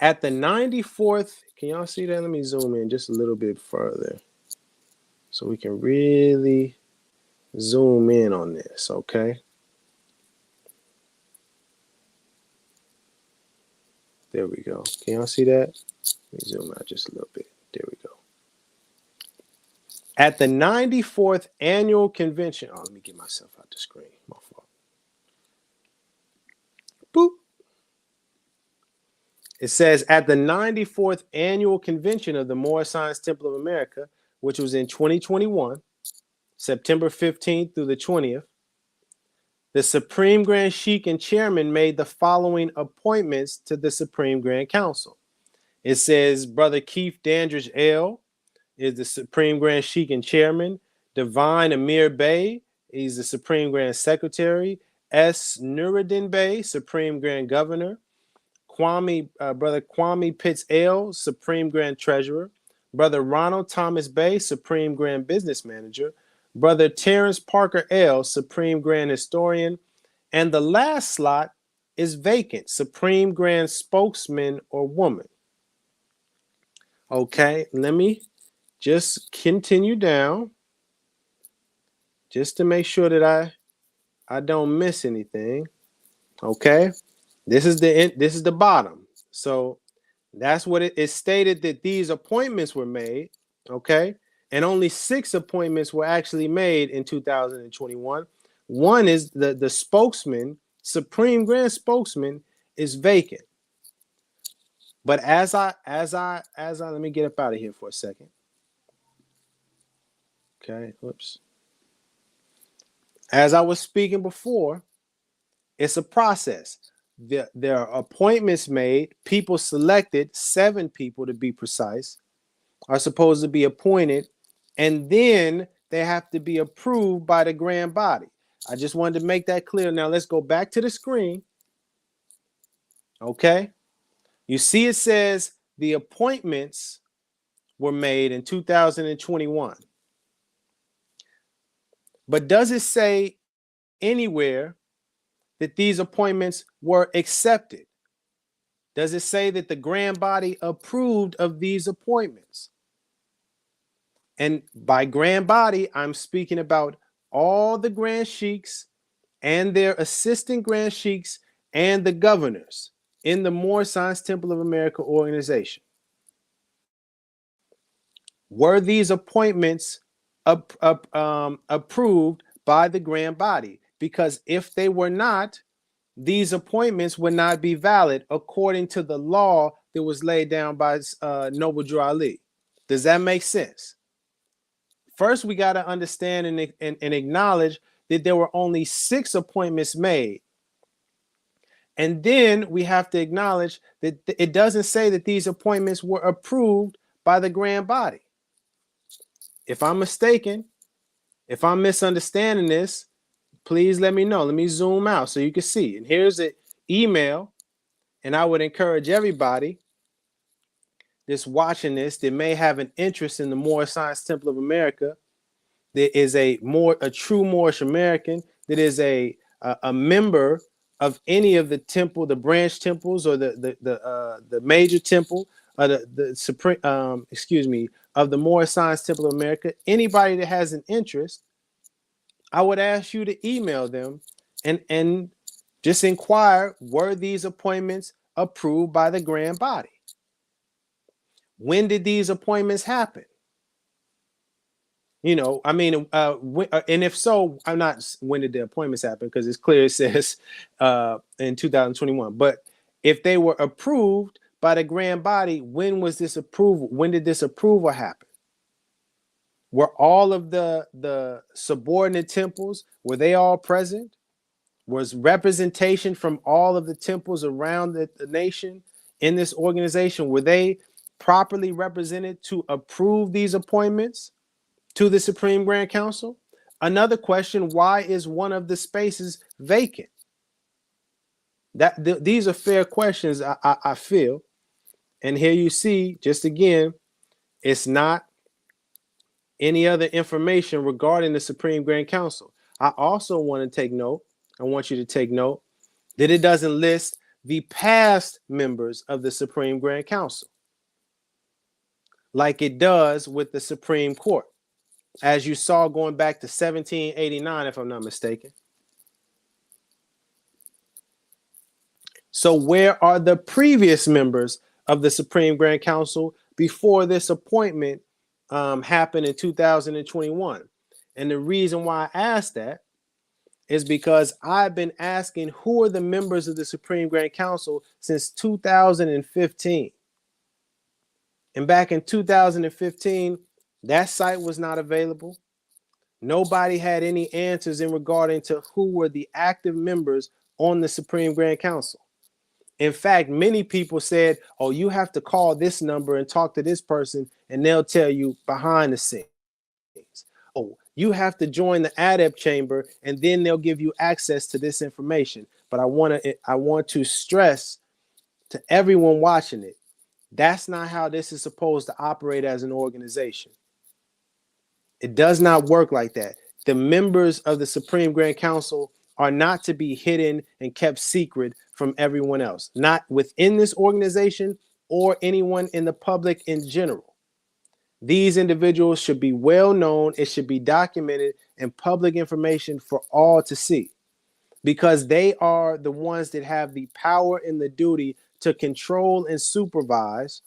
At the 94th, can y'all see that? Let me zoom in just a little bit further so we can really zoom in on this, okay? There we go. Can y'all see that? Let me zoom out just a little bit. There we go. At the 94th annual convention, let me get myself out the screen. My fault. Boop. It says, at the 94th annual convention of the Moorish Science Temple of America, which was in 2021, September 15th through the 20th, the Supreme Grand Sheik and Chairman made the following appointments to the Supreme Grand Council. It says, Brother Keith Dandridge L. is the Supreme Grand Sheik and Chairman. Divine Amir Bey, he's the Supreme Grand Secretary. S. Nuruddin Bey, Supreme Grand Governor. Brother Kwame Pitts L., Supreme Grand Treasurer. Brother Ronald Thomas Bey, Supreme Grand Business Manager. Brother Terrence Parker L., Supreme Grand Historian. And the last slot is vacant, Supreme Grand Spokesman or woman. Okay, let me just continue down just to make sure that I don't miss anything. Okay, this is the bottom. So that's what it is stated, that these appointments were made. Okay, and only 6 appointments were actually made in 2021. One is the spokesman, Supreme Grand Spokesman, is vacant. But as I let me get up out of here for a second. Okay, whoops. As I was speaking before, it's a process. There are appointments made, people selected, 7 people to be precise, are supposed to be appointed, and then they have to be approved by the grand body. I just wanted to make that clear. Now let's go back to the screen. Okay. You see it says the appointments were made in 2021. But does it say anywhere that these appointments were accepted? Does it say that the grand body approved of these appointments? And by grand body, I'm speaking about all the grand sheiks and their assistant grand sheiks and the governors in the Moorish Science Temple of America organization. Were these appointments approved by the grand body? Because if they were not, these appointments would not be valid according to the law that was laid down by Noble Drew Ali. Does that make sense? First, we got to understand and acknowledge that there were only 6 appointments made. And then we have to acknowledge that it doesn't say that these appointments were approved by the grand body. If I'm mistaken, if I'm misunderstanding this, please let me know. Let me zoom out so you can see. And here's an email. And I would encourage everybody that's watching this that may have an interest in the Moorish Science Temple of America, that is a true Moorish American, that is a member of any of the temple, the branch temples, or the major temple, the supreme, of the Moorish Science Temple of America. Anybody that has an interest, I would ask you to email them and just inquire, were these appointments approved by the grand body? When did these appointments happen? And if so, I'm not, when did the appointments happen? Because it's clear it says in 2021. But if they were approved by the grand body, when was this approval? When did this approval happen? Were all of the subordinate temples, were they all present? Was representation from all of the temples around the nation in this organization, were they properly represented to approve these appointments to the Supreme Grand Council? Another question, why is one of the spaces vacant? These are fair questions, I feel. And here you see, just again, it's not any other information regarding the Supreme Grand Council. I also want to take note, I want you to take note that it doesn't list the past members of the Supreme Grand Council like it does with the Supreme Court, as you saw going back to 1789, if I'm not mistaken. So where are the previous members of the Supreme Grand Council before this appointment happened in 2021? And the reason why I asked that is because I've been asking, who are the members of the Supreme Grand Council since 2015? And back in 2015, that site was not available. Nobody had any answers in regarding to who were the active members on the Supreme Grand Council. In fact, many people said, oh, you have to call this number and talk to this person, and they'll tell you behind the scenes. Oh, you have to join the adept chamber, and then they'll give you access to this information. But I want to stress to everyone watching it, that's not how this is supposed to operate as an organization. It does not work like that. The members of the Supreme Grand Council are not to be hidden and kept secret from everyone else, not within this organization or anyone in the public in general. These individuals should be well known. It should be documented and public information for all to see, because they are the ones that have the power and the duty to control and supervise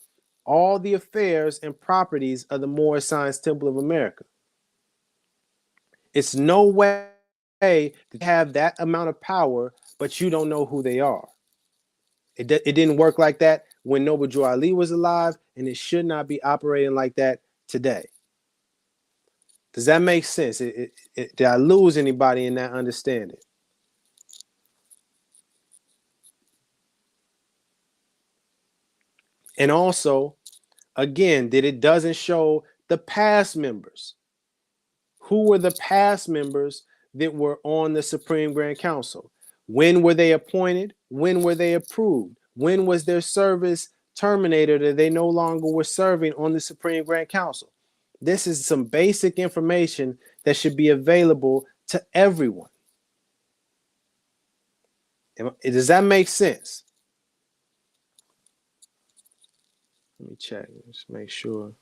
all the affairs and properties of the Moorish Science Temple of America. It's no way to have that amount of power, but you don't know who they are. It didn't work like that when Noble Drew Ali was alive, and it should not be operating like that today. Does that make sense? Did I lose anybody in that understanding? And also, again, that it doesn't show the past members. Who were the past members that were on the Supreme Grand Council. When were they appointed? When were they approved? When was their service terminated or they no longer were serving on the Supreme Grand Council? This is some basic information that should be available to everyone. Does that make sense? Let me check. Just make sure.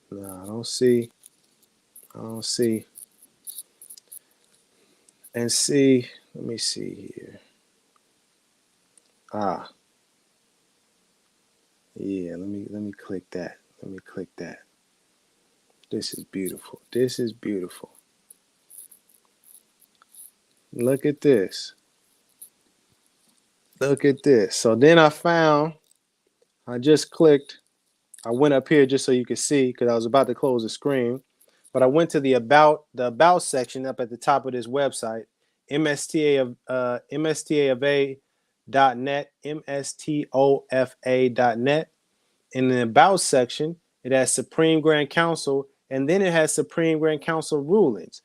No, I don't see. I don't see. And see, let me see here. Ah, yeah, let me click that. Let me click that. This is beautiful. This is beautiful. Look at this. Look at this. So then I just clicked, I went up here just so you could see because I was about to close the screen. But I went to the about section up at the top of this website, mstaofa.net, mstofa.net. In the about section, it has Supreme Grand Council, and then it has Supreme Grand Council rulings.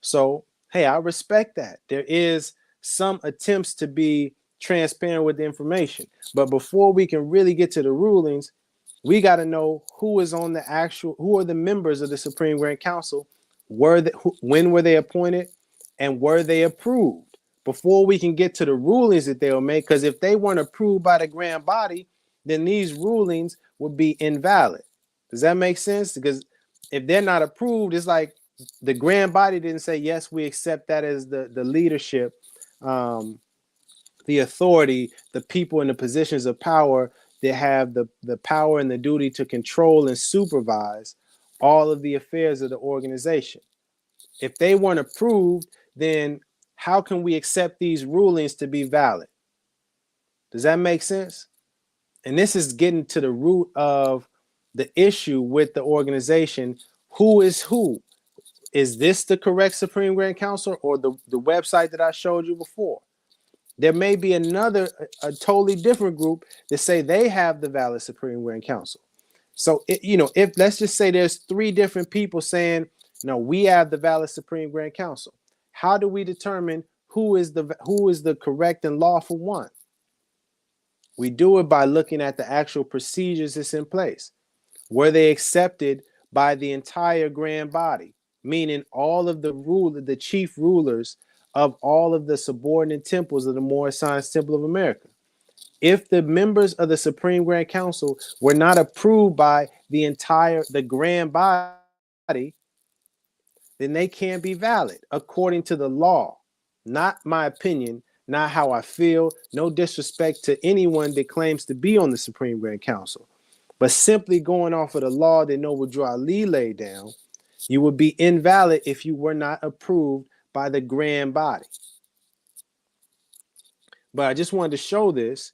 So, hey, I respect that. There is some attempts to be transparent with the information. But before we can really get to the rulings, we got to know who is on the who are the members of the Supreme Grand Council, when were they appointed, and were they approved before we can get to the rulings that they'll make. Because if they weren't approved by the grand body, then these rulings would be invalid. Does that make sense? Because if they're not approved, it's like the grand body didn't say, yes, we accept that as the leadership, the authority, the people in the positions of power that have the power and the duty to control and supervise all of the affairs of the organization. If they weren't approved, then how can we accept these rulings to be valid? Does that make sense? And this is getting to the root of the issue with the organization. Who is who? Is this the correct Supreme Grand Council or the website that I showed you before? There may be a totally different group that say they have the valid Supreme Grand Council. So, if let's just say there's 3 different people saying, no, we have the valid Supreme Grand Council. How do we determine who is the correct and lawful one? We do it by looking at the actual procedures that's in place. Were they accepted by the entire grand body, meaning all of the chief rulers of all of the subordinate temples of the Moorish Science Temple of America? If the members of the Supreme Grand Council were not approved by the grand body, then they can't be valid according to the law. Not my opinion, not how I feel. No disrespect to anyone that claims to be on the Supreme Grand Council. But simply going off of the law that Noble Drew Ali laid down, you would be invalid if you were not approved by the grand body. But I just wanted to show this.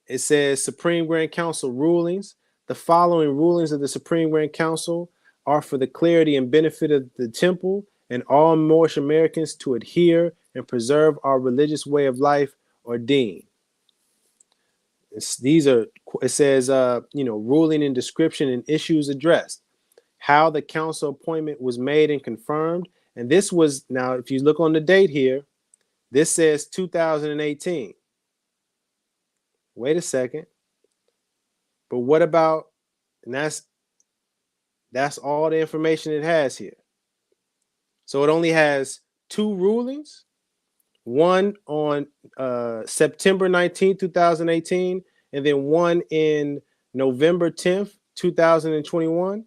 It says Supreme Grand Council rulings. The following rulings of the Supreme Grand Council are for the clarity and benefit of the temple and all Moorish Americans to adhere and preserve our religious way of life or deen. It says, ruling and description and issues addressed, how the council appointment was made and confirmed. And this was, now, if you look on the date here, this says 2018. Wait a second. But what about, and that's all the information it has here. So it only has 2 rulings, one on September 19th, 2018, and then one in November 10th, 2021.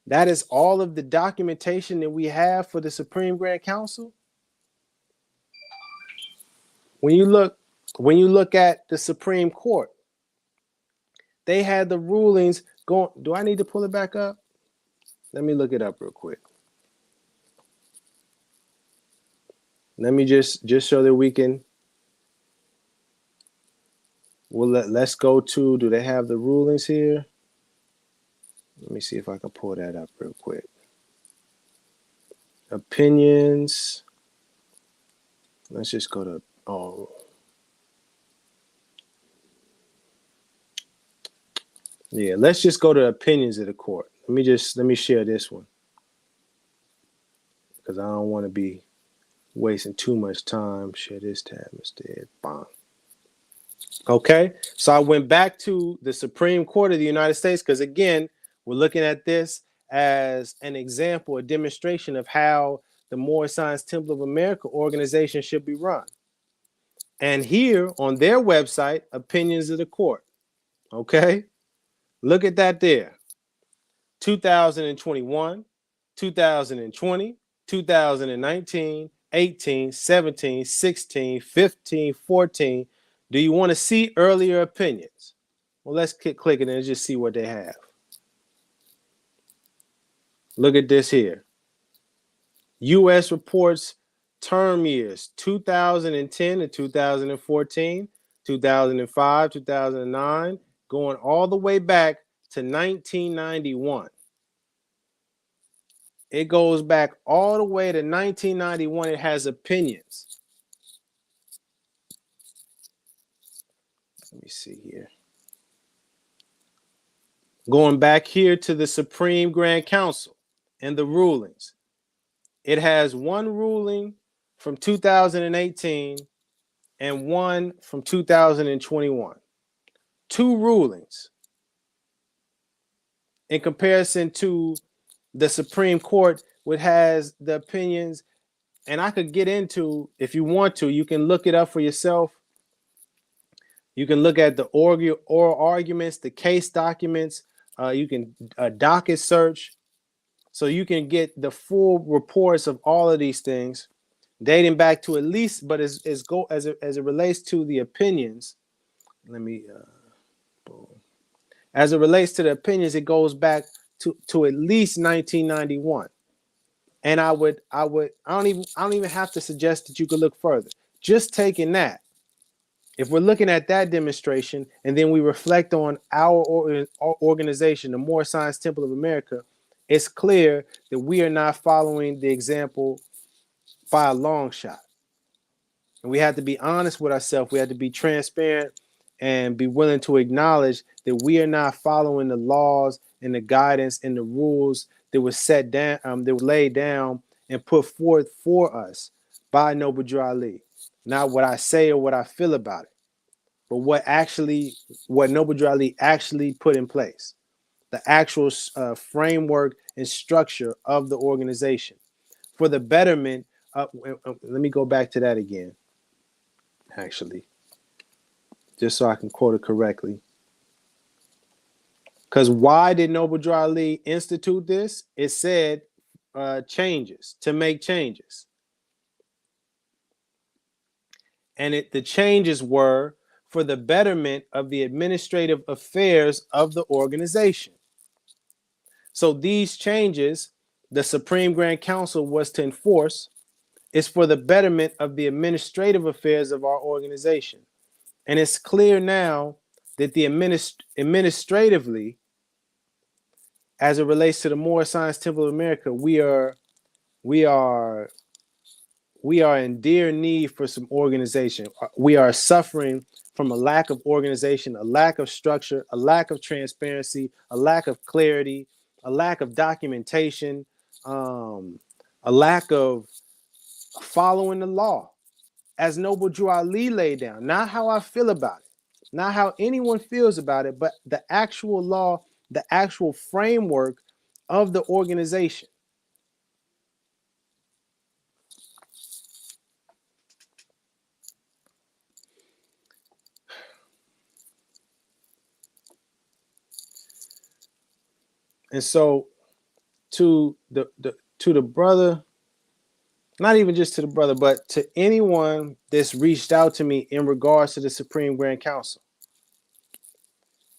That is all of the documentation that we have for the Supreme Grand Council. When you look at the Supreme Court, they had the rulings going. Do I need to pull it back up? Let me look it up real quick. Let me just so that we can. Let's go to. Do they have the rulings here? Let me see if I can pull that up real quick. Opinions. Let's just go to. Yeah, let's just go to opinions of the court. Let me share this one because I don't want to be wasting too much time. Share this tab instead. Bang. Okay, so I went back to the Supreme Court of the United States because again, we're looking at this as an example, a demonstration of how the Moorish Science Temple of America organization should be run. And here on their website, opinions of the court. Okay, look at that there. 2021, 2020, 2019, 18, 17, 16, 15, 14. Do you want to see earlier opinions? Well, let's click it and just see what they have. Look at this here. U.S. reports term years 2010 to 2014, 2005, 2009, going all the way back to 1991. It goes back all the way to 1991. It has opinions. Let me see here. Going back here to the Supreme Grand Council and the rulings. It has one ruling from 2018 and one from 2021. Two rulings in comparison to the Supreme Court, which has the opinions. And I could get into, if you want to, you can look it up for yourself. You can look at the oral arguments, the case documents. You can docket search. So you can get the full reports of all of these things dating back to at least, but as it relates to the opinions, let me, as it relates to the opinions, it goes back to at least 1991. And I don't even have to suggest that you could look further. Just taking that, if we're looking at that demonstration and then we reflect on our organization, the Moorish Science Temple of America, it's clear that we are not following the example by a long shot. And we have to be honest with ourselves. We have to be transparent and be willing to acknowledge that we are not following the laws and the guidance and the rules that were set down, that were laid down and put forth for us by Noble Drew Ali. Not what I say or what I feel about it, but what Noble Drew Ali actually put in place, the actual framework and structure of the organization for the betterment. Let me go back to that again, actually, just so I can quote it correctly. Because why did Noble Drew Ali institute this? It said changes, to make changes. And the changes were for the betterment of the administrative affairs of the organization. So these changes, the Supreme Grand Council was to enforce, is for the betterment of the administrative affairs of our organization. And it's clear now that the administratively, as it relates to the Moorish Science Temple of America, we are in dear need for some organization. We are suffering from a lack of organization, a lack of structure, a lack of transparency, a lack of clarity, a lack of documentation, a lack of following the law as Noble Drew Ali laid down. Not how I feel about it, not how anyone feels about it, but the actual law, the actual framework of the organization. And so to the brother, not even just to the brother, but to anyone that's reached out to me in regards to the Supreme Grand Council,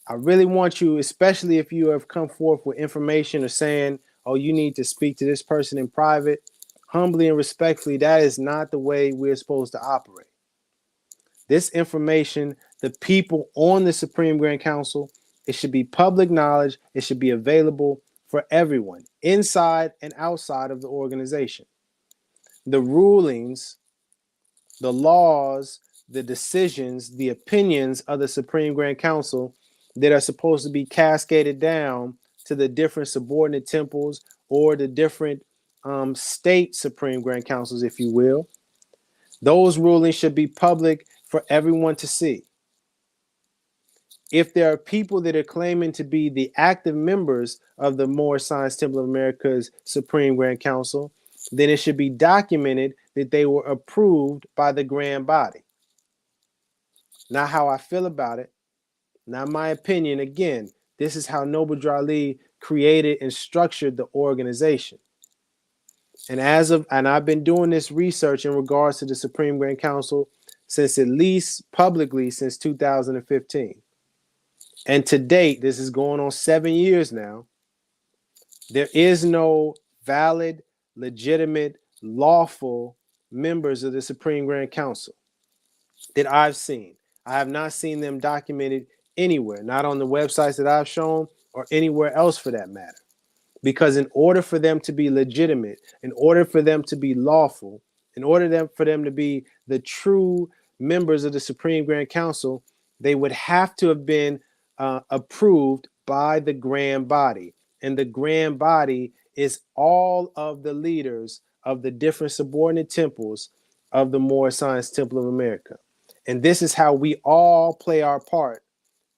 I really want you, especially if you have come forth with information or saying, oh, you need to speak to this person in private, humbly and respectfully, that is not the way we're supposed to operate. This information, the people on the Supreme Grand Council, it should be public knowledge. It should be available for everyone inside and outside of the organization. The rulings, the laws, the decisions, the opinions of the Supreme Grand Council, that are supposed to be cascaded down to the different subordinate temples or the different state Supreme Grand Councils, if you will. Those rulings should be public for everyone to see. If there are people that are claiming to be the active members of the Moorish Science Temple of America's Supreme Grand Council, then it should be documented that they were approved by the grand body. Not how I feel about it, not my opinion. Again, this is how Noble Drew Ali created and structured the organization. And I've been doing this research in regards to the Supreme Grand Council since at least publicly since 2015. And to date, this is going on 7 years now. There is no valid, legitimate, lawful members of the Supreme Grand Council that I've seen. I have not seen them documented anywhere, not on the websites that I've shown or anywhere else for that matter. Because in order for them to be legitimate, in order for them to be lawful, in order for them to be the true members of the Supreme Grand Council, they would have to have been approved by the grand body. And the grand body is all of the leaders of the different subordinate temples of the Moorish Science Temple of America. And this is how we all play our part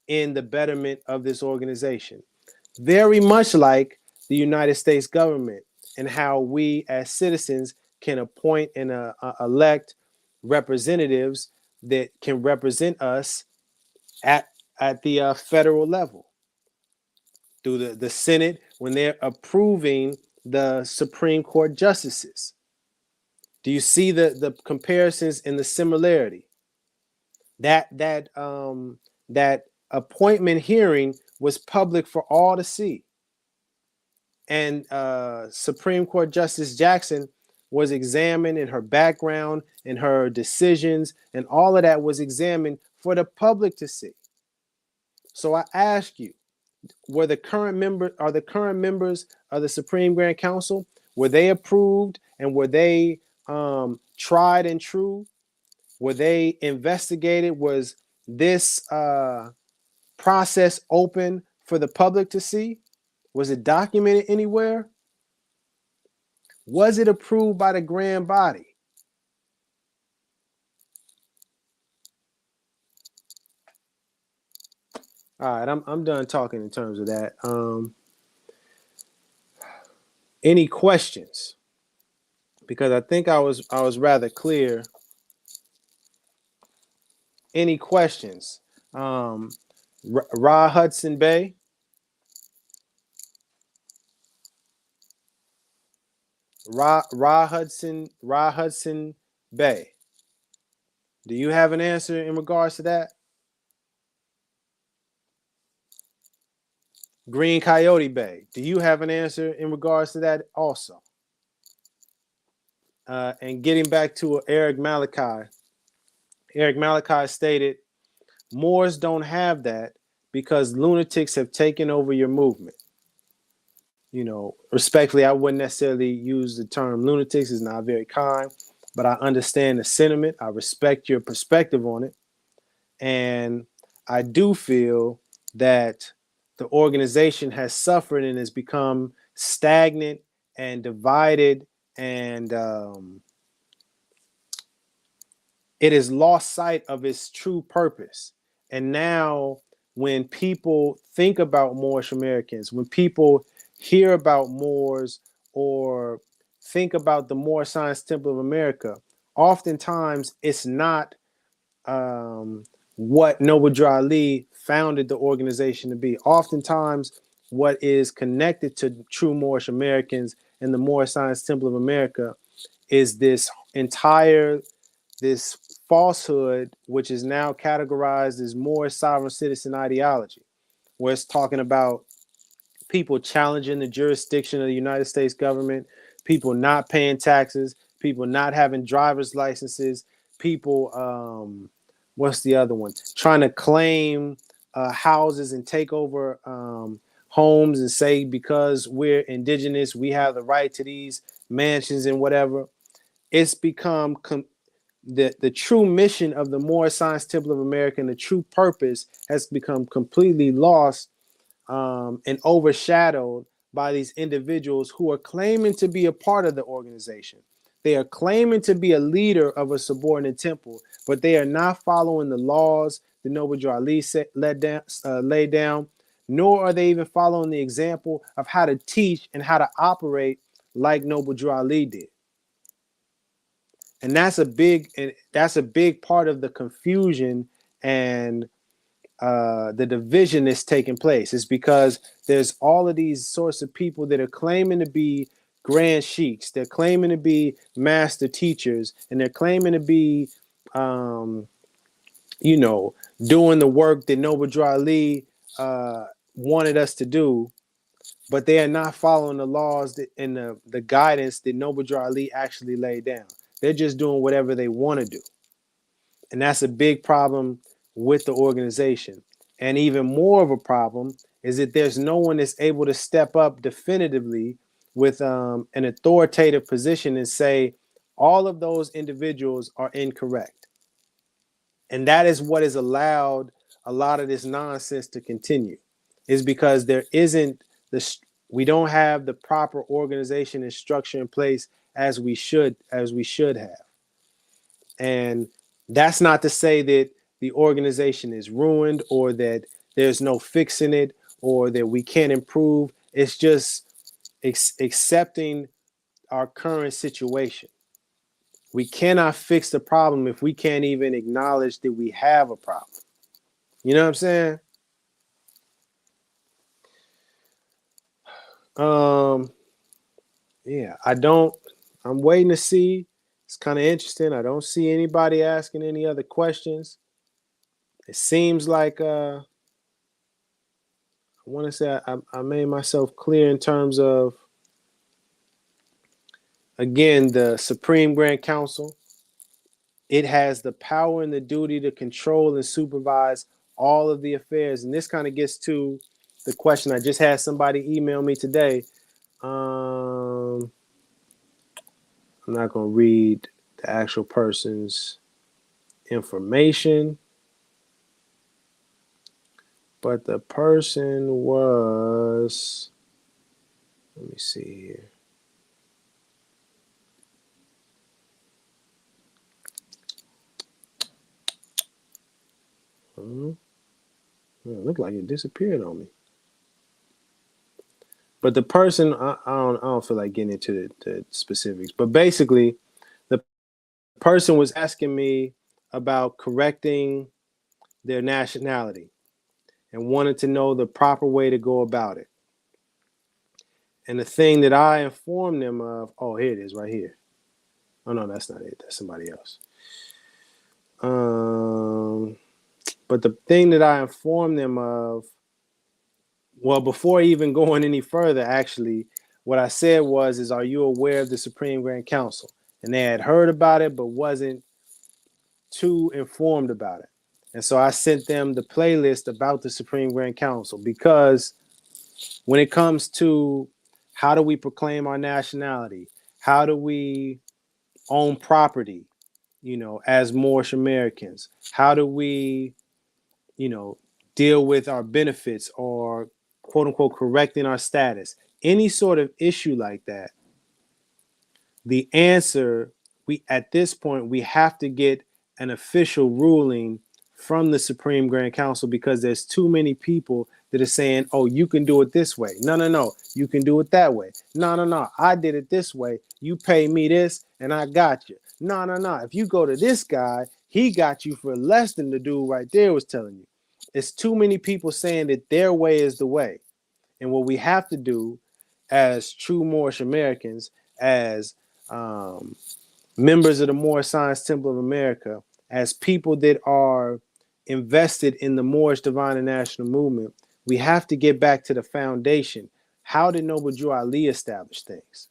in the betterment of this organization. Very much like the United States government and how we as citizens can appoint and elect representatives that can represent us at the federal level through the Senate when they're approving the Supreme Court justices. Do you see the comparisons and the similarity? That appointment hearing was public for all to see. And Supreme Court Justice Jackson was examined, and her background and her decisions and all of that was examined for the public to see. So I ask you, are the current members of the Supreme Grand Council, were they approved and were they tried and true? Were they investigated? Was this process open for the public to see? Was it documented anywhere? Was it approved by the grand body? All right, I'm done talking in terms of that. Any questions? Because I think I was rather clear. Any questions? Ra Hudson Bay. Ra Hudson Bay. Do you have an answer in regards to that? Green Coyote Bay. Do you have an answer in regards to that also? And getting back to Eric Malachi. Eric Malachi stated, Moors don't have that because lunatics have taken over your movement. You know, respectfully, I wouldn't necessarily use the term lunatics. It's not very kind, but I understand the sentiment. I respect your perspective on it. And I do feel that the organization has suffered and has become stagnant and divided, and it has lost sight of its true purpose. And now when people think about Moorish Americans, when people hear about Moors or think about the Moorish Science Temple of America, oftentimes it's not what Noble Drew Ali founded the organization to be. Oftentimes, what is connected to true Moorish Americans and the Moorish Science Temple of America is this falsehood, which is now categorized as Moorish sovereign citizen ideology, where it's talking about people challenging the jurisdiction of the United States government, people not paying taxes, people not having driver's licenses, people, what's the other one? Trying to claim houses and take over homes and say because we're indigenous, we have the right to these mansions and whatever. It's become the true mission of the Moorish Science Temple of America and the true purpose has become completely lost and overshadowed by these individuals who are claiming to be a part of the organization. They are claiming to be a leader of a subordinate temple, but they are not following the laws the Noble Drew Ali laid down, nor are they even following the example of how to teach and how to operate like Noble Drew Ali did. And that's a big part of the confusion and the division that's taking place. Is because there's all of these sorts of people that are claiming to be grand sheiks, they're claiming to be master teachers, and they're claiming to be, um, you know, doing the work that Noble Drew Ali wanted us to do, but they are not following the laws and the guidance that Noble Drew Ali actually laid down. They're just doing whatever they want to do. And that's a big problem with the organization. And even more of a problem is that there's no one that's able to step up definitively with an authoritative position and say all of those individuals are incorrect. And that is what has allowed a lot of this nonsense to continue, is because there isn't we don't have the proper organization and structure in place as we should have. And that's not to say that the organization is ruined or that there's no fixing it or that we can't improve. It's just accepting our current situation. We cannot fix the problem if we can't even acknowledge that we have a problem. You know what I'm saying? Yeah, I'm waiting to see. It's kind of interesting. I don't see anybody asking any other questions. It seems like I want to say I made myself clear in terms of, again, the Supreme Grand Council. It has the power and the duty to control and supervise all of the affairs. And this kind of gets to the question I just had somebody email me today. I'm not going to read the actual person's information, but the person was, let me see here. It looked like it disappeared on me. But the person, I don't feel like getting into the specifics. But basically, the person was asking me about correcting their nationality and wanted to know the proper way to go about it. And the thing that I informed them of, oh, here it is right here. Oh, no, that's not it. That's somebody else. But the thing that I informed them of, well, before even going any further, actually, what I said is, are you aware of the Supreme Grand Council? And they had heard about it, but wasn't too informed about it. And so I sent them the playlist about the Supreme Grand Council, because when it comes to how do we proclaim our nationality, how do we own property, as Moorish Americans, how do we, deal with our benefits or quote unquote correcting our status, any sort of issue like that, the answer, at this point we have to get an official ruling from the Supreme Grand Council, because there's too many people that are saying, oh, you can do it this way. No, you can do it that way. No, I did it this way. You pay me this and I got you. No. If you go to this guy, he got you for less than the dude right there was telling you. It's too many people saying that their way is the way. And what we have to do as true Moorish Americans, as members of the Moorish Science Temple of America, as people that are invested in the Moorish Divine and National Movement, we have to get back to the foundation. How did Noble Drew Ali establish things?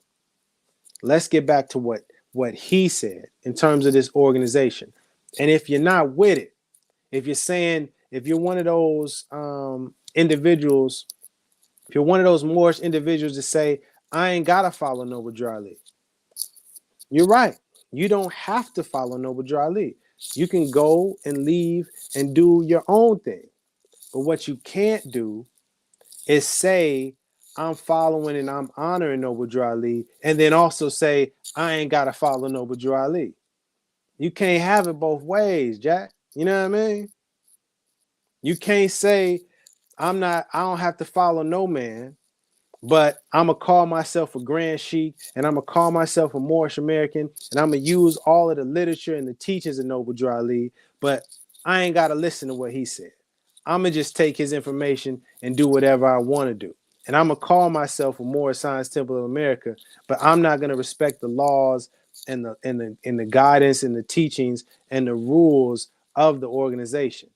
Let's get back to what he said in terms of this organization. And if you're not with it, if you're one of those individuals, if you're one of those Moorish individuals that say, I ain't got to follow Noble Drew Ali, you're right. You don't have to follow Noble Drew Ali. You can go and leave and do your own thing. But what you can't do is say, I'm following and I'm honoring Noble Drew Ali, and then also say, I ain't got to follow Noble Drew Ali. You can't have it both ways, Jack. You know what I mean? You can't say, I don't have to follow no man, but I'm going to call myself a Grand Sheik, and I'm going to call myself a Moorish American, and I'm going to use all of the literature and the teachings of Noble Drew Ali, but I ain't got to listen to what he said. I'm going to just take his information and do whatever I want to do. And I'm going to call myself a Moorish Science Temple of America, but I'm not going to respect the laws and the guidance and the teachings and the rules of the organization.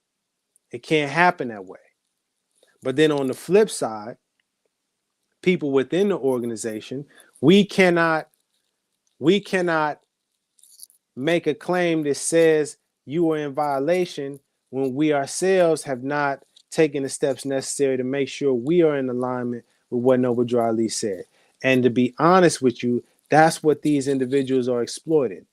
It can't happen that way. But then on the flip side, people within the organization, we cannot make a claim that says you are in violation when we ourselves have not taken the steps necessary to make sure we are in alignment with what Noble Drew Ali said. And to be honest with you, that's what these individuals are exploiting.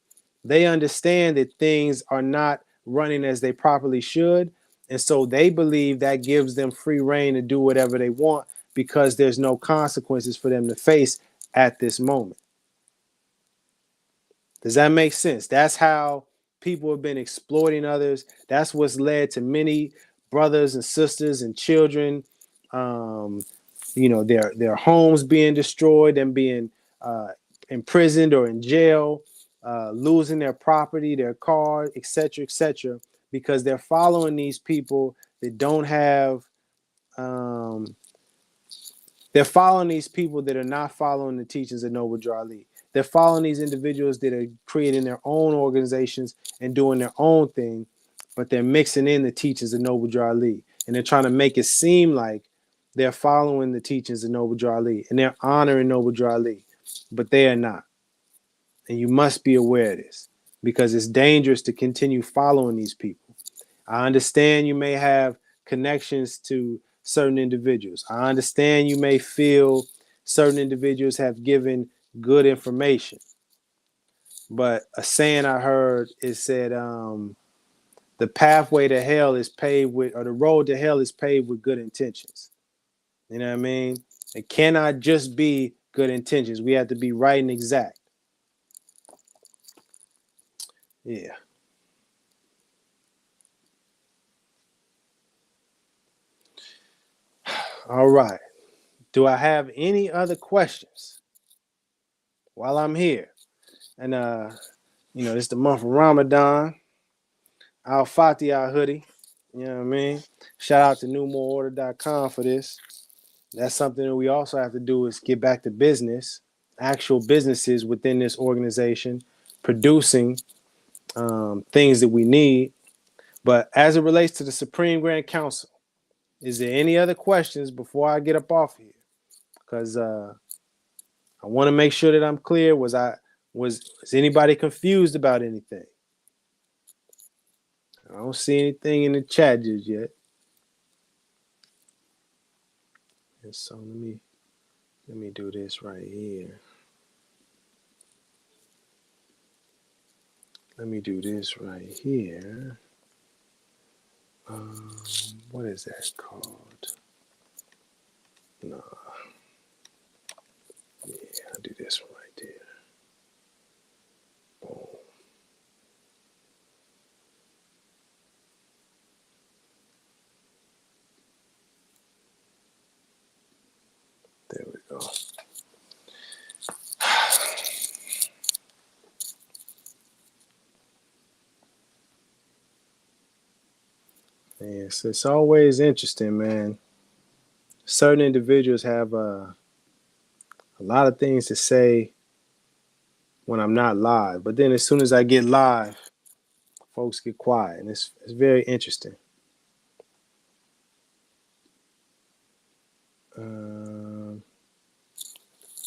They understand that things are not running as they properly should. And so they believe that gives them free reign to do whatever they want because there's no consequences for them to face at this moment. Does that make sense? That's how people have been exploiting others. That's what's led to many brothers and sisters and children, um, their homes being destroyed, them being imprisoned or in jail, losing their property, their car, etc., because they're following these people that don't have. They're following these people that are not following the teachings of Noble Drew Ali. They're following these individuals that are creating their own organizations and doing their own thing, but they're mixing in the teachings of Noble Drew Ali. And they're trying to make it seem like they're following the teachings of Noble Drew Ali and they're honoring Noble Drew Ali, but they are not. And you must be aware of this because it's dangerous to continue following these people. I understand you may have connections to certain individuals. I understand you may feel certain individuals have given good information. But a saying I heard is said, the pathway to hell is paved with, or the road to hell is paved with good intentions. You know what I mean? It cannot just be good intentions. We have to be right and exact. Yeah. All right. Do I have any other questions while I'm here? And it's the month of Ramadan. Al Fatiha hoodie. You know what I mean? Shout out to newmoreorder.com for this. That's something that we also have to do is get back to business, actual businesses within this organization, producing things that we need. But as it relates to the Supreme Grand Council, is there any other questions before I get up off here? Because I want to make sure that I'm clear. Was anybody confused about anything? I don't see anything in the chat just yet. And so let me do this right here. Let me do this right here. What is that called? No. Yeah, I'll do this one right there. Boom. There we go. Yes, it's always interesting, man. Certain individuals have a lot of things to say when I'm not live, but then as soon as I get live, folks get quiet, and it's very interesting.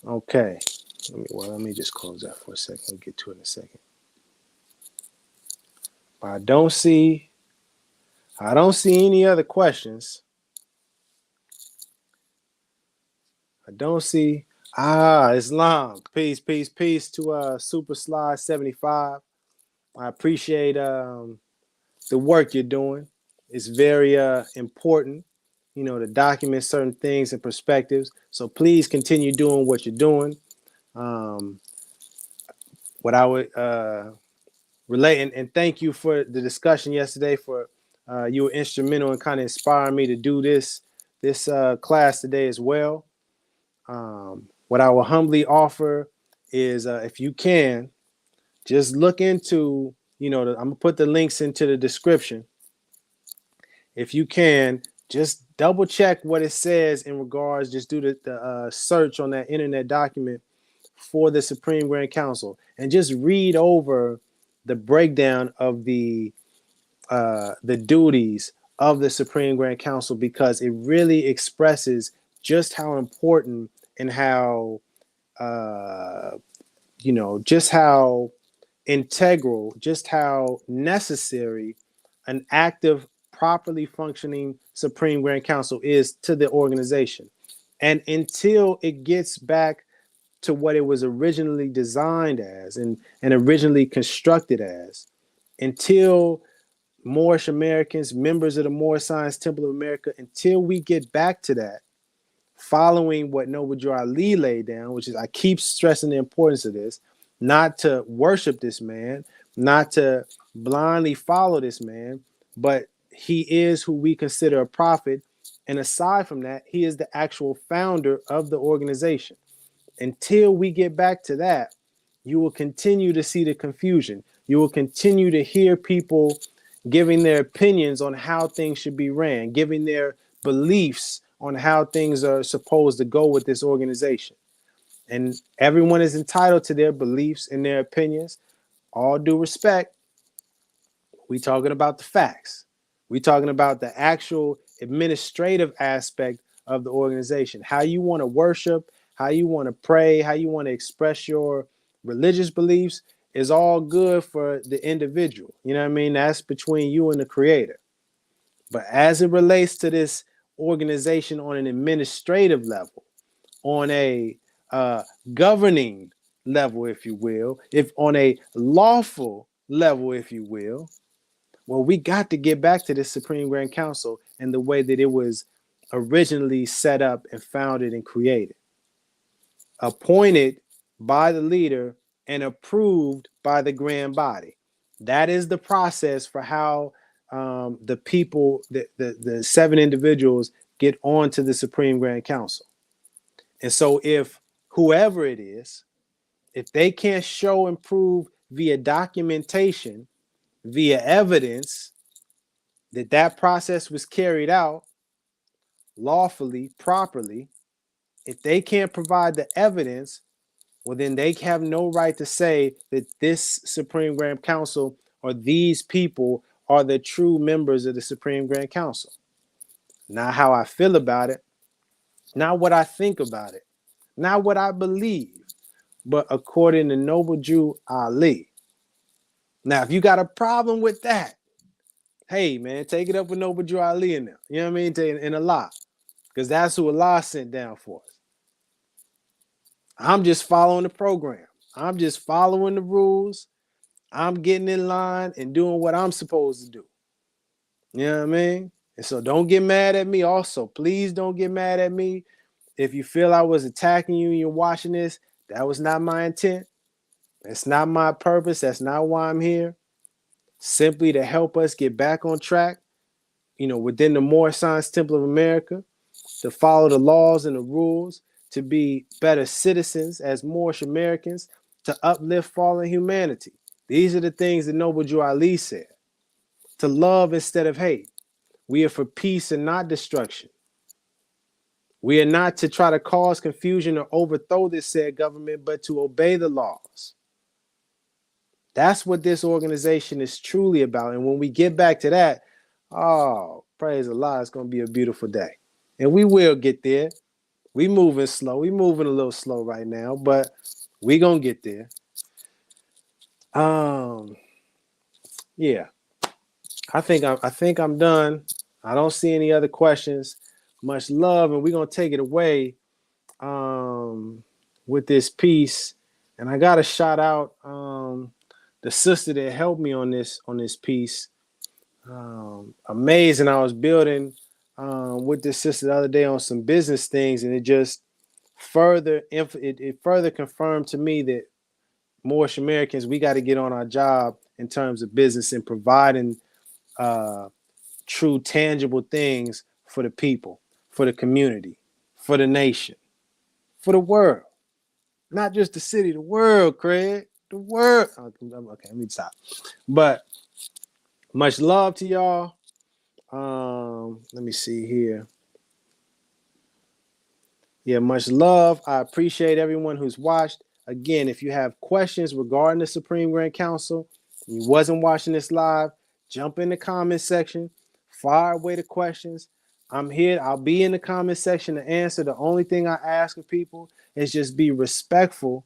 Okay, let me just close that for a second. We'll get to it in a second. But I don't see any other questions. Islam. Peace, peace, peace to Super Slide 75. I appreciate the work you're doing. It's very important, to document certain things and perspectives. So please continue doing what you're doing. Um, what I would relate and thank you for the discussion yesterday. For you were instrumental in kind of inspiring me to do this class today as well. What I will humbly offer is, if you can, just look into, I'm gonna put the links into the description. If you can, just double check what it says in regards, just do the search on that internet document for the Supreme Grand Council and just read over the breakdown of the duties of the Supreme Grand Council, because it really expresses just how important and how just how integral, just how necessary an active, properly functioning Supreme Grand Council is to the organization. And until it gets back to what it was originally designed as and originally constructed as, until Moorish Americans, members of the Moorish Science Temple of America, until we get back to that, following what Noble Drew Ali laid down, which is, I keep stressing the importance of this, not to worship this man, not to blindly follow this man, but he is who we consider a prophet. And aside from that, he is the actual founder of the organization. Until we get back to that, you will continue to see the confusion. You will continue to hear people giving their opinions on how things should be ran, giving their beliefs on how things are supposed to go with this organization. And everyone is entitled to their beliefs and their opinions. All due respect, we talking about the facts. We talking about the actual administrative aspect of the organization. How you want to worship, how you want to pray, how you want to express your religious beliefs is all good for the individual. You know what I mean? That's between you and the creator. But as it relates to this organization on an administrative level, on a governing level, if you will, if on a lawful level, if you will, well, we got to get back to this Supreme Grand Council and the way that it was originally set up and founded and created, appointed by the leader and approved by the grand body. That is the process for how the people, the seven individuals, get onto the Supreme Grand Council. And so if whoever it is, if they can't show and prove via documentation, via evidence, that that process was carried out lawfully, properly, if they can't provide the evidence, well, then they have no right to say that this Supreme Grand Council or these people are the true members of the Supreme Grand Council. Not how I feel about it, not what I think about it, not what I believe, but according to Noble Drew Ali. Now, if you got a problem with that, hey, man, take it up with Noble Drew Ali in there. You know what I mean? In Allah. Because that's who Allah sent down for us. I'm just following the program. I'm just following the rules. I'm getting in line and doing what I'm supposed to do. You know what I mean? And so don't get mad at me also. Please don't get mad at me. If you feel I was attacking you and you're watching this, that was not my intent. That's not my purpose. That's not why I'm here. Simply to help us get back on track, within the Moorish Science Temple of America, to follow the laws and the rules, to be better citizens as Moorish Americans, to uplift fallen humanity. These are the things that Noble Drew Ali said. To love instead of hate. We are for peace and not destruction. We are not to try to cause confusion or overthrow this said government, but to obey the laws. That's what this organization is truly about. And when we get back to that, oh, praise Allah, it's going to be a beautiful day. And we will get there. We moving slow. We moving a little slow right now, but we going to get there. Yeah. I think I'm done. I don't see any other questions. Much love, and we're going to take it away. with this piece, and I got to shout out the sister that helped me on this piece. Amazing. I was building with this sister the other day on some business things, and it just further confirmed to me that Moorish Americans, we got to get on our job in terms of business and providing true tangible things for the people, for the community, for the nation, for the world. Not just the city, the world, Craig. The world. Okay, let me stop. But much love to y'all. Let me see here. Yeah, much love. I appreciate everyone who's watched. Again, if you have questions regarding the Supreme Grand Council, you wasn't watching this live, jump in the comment section, fire away the questions. I'm here. I'll be in the comment section to answer. The only thing I ask of people is just be respectful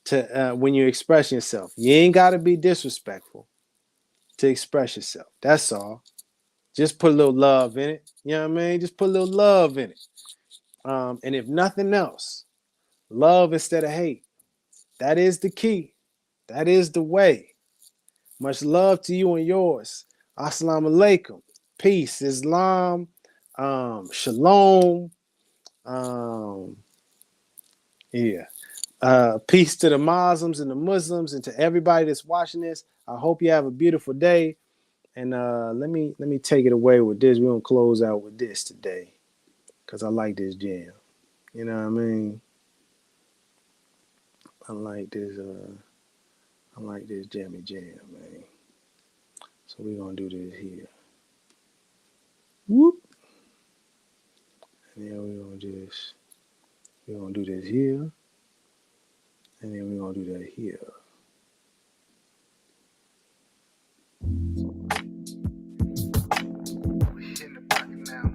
to when you express yourself. You ain't got to be disrespectful to express yourself. That's all. Just put a little love in it. You know what I mean? Just put a little love in it. And if nothing else, love instead of hate. That is the key. That is the way. Much love to you and yours. Assalamu alaikum. Peace. Islam. Shalom. Peace to the Muslims and the Muslims and to everybody that's watching this. I hope you have a beautiful day. And let me take it away with this. We're gonna close out with this today, because I like this jam. You know what I mean? I like this jammy jam, man. So we're gonna do this here. Whoop. And then we're gonna do this here. And then we're gonna do that here. We in the pocket now.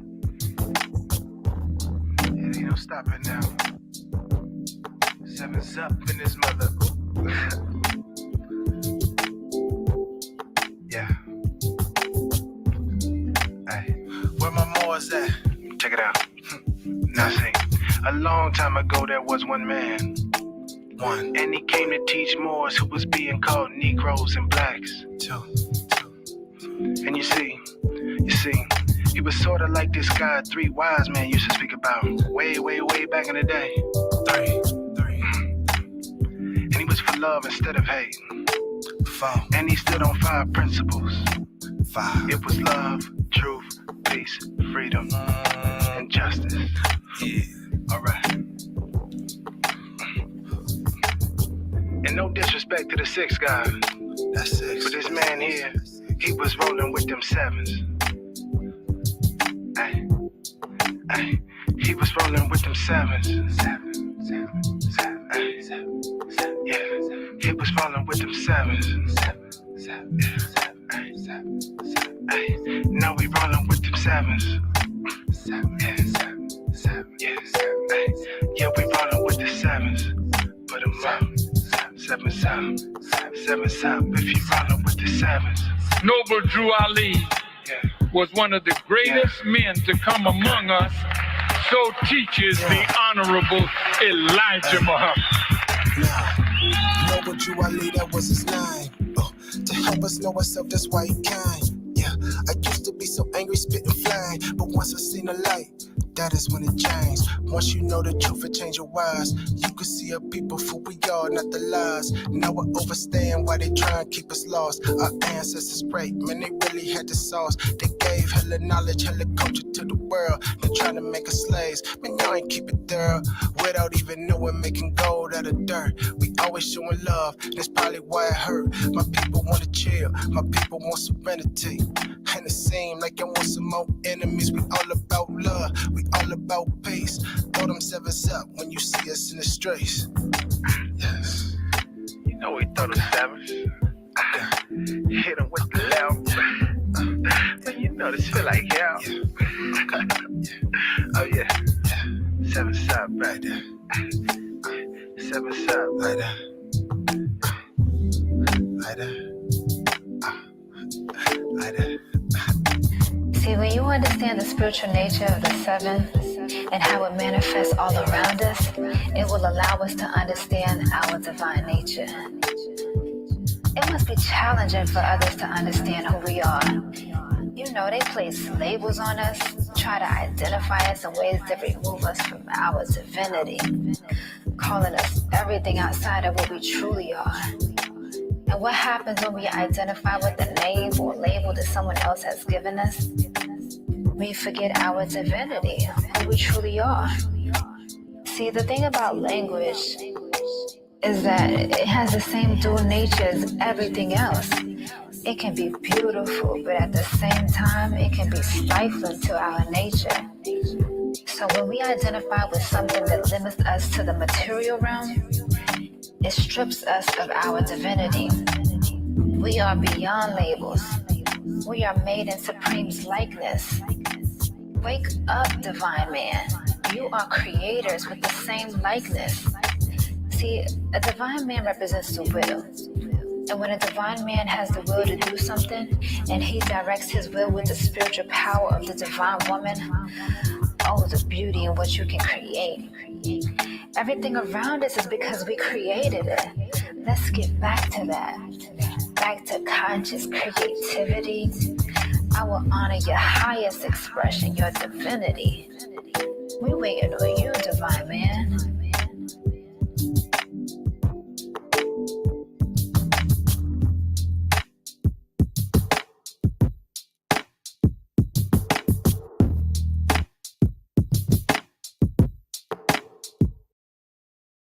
It ain't no stopping now. 7's up in this mother. Yeah. Hey, where my Moors at? Check it out. Now see, a long time ago there was one man. And he came to teach Moors who was being called Negroes and blacks. Two. And you see, he was sort of like this guy 3 wise men used to speak about way, way, way back in the day. Three. And he was for love instead of hate. 4. And he stood on 5 principles. 5. It was love, truth, peace, freedom, and justice. Yeah. All right. And no disrespect to the 6th guy. That's 6. But this man here, he was rolling with them 7s. Ay, he was rolling with them 7s. 7. Yeah, he was rolling with them 7s. 7. Now we rolling with them 7s. 7. Yeah, we rolling with the 7s. Put them up. 7's up. If you rollin' with the 7s. Noble Drew Ali was one of the greatest men to come among us. So teaches the Honorable Elijah Muhammad. Noble Drew Ali, that was his name. To help us know ourselves, that's why he came. Yeah, I used to be so angry, spitting flame, but once I seen the light, that is when it changed. Once you know the truth, it change your wise. You can see our people for we are, not the lies. Now I understand why they try and keep us lost. Our ancestors great, man, they really had the sauce. They gave hella knowledge, hella culture to the world. They're trying to make us slaves, man, y'all ain't keep it there. Without even knowing, making gold out of dirt. We always showing love, that's probably why it hurt. My people wanna chill, my people want serenity. And it seemed like I want some more enemies. We all about love, we all about peace. Throw them 7s up when you see us in the streets. Yes. You know we throw the 7s. Hit them with the left. But you know this feel like hell. Oh yeah. 7's up right there. 7's up right there. Right there. Right there. See, when you understand the spiritual nature of the 7, and how it manifests all around us, it will allow us to understand our divine nature. It must be challenging for others to understand who we are. You know, they place labels on us, try to identify us in ways that remove us from our divinity, calling us everything outside of what we truly are. And what happens when we identify with the name or label that someone else has given us? We forget our divinity, who we truly are. See, the thing about language is that it has the same dual nature as everything else. It can be beautiful, but at the same time, it can be stifling to our nature. So when we identify with something that limits us to the material realm, it strips us of our divinity. We are beyond labels. We are made in Supreme's likeness. Wake up, divine man. You are creators with the same likeness. See, a divine man represents the will. And when a divine man has the will to do something, and he directs his will with the spiritual power of the divine woman, oh, the beauty in what you can create. Everything around us is because we created it. Let's get back to that. Back to conscious creativity. I will honor your highest expression, your divinity. We waiting on you, divine man.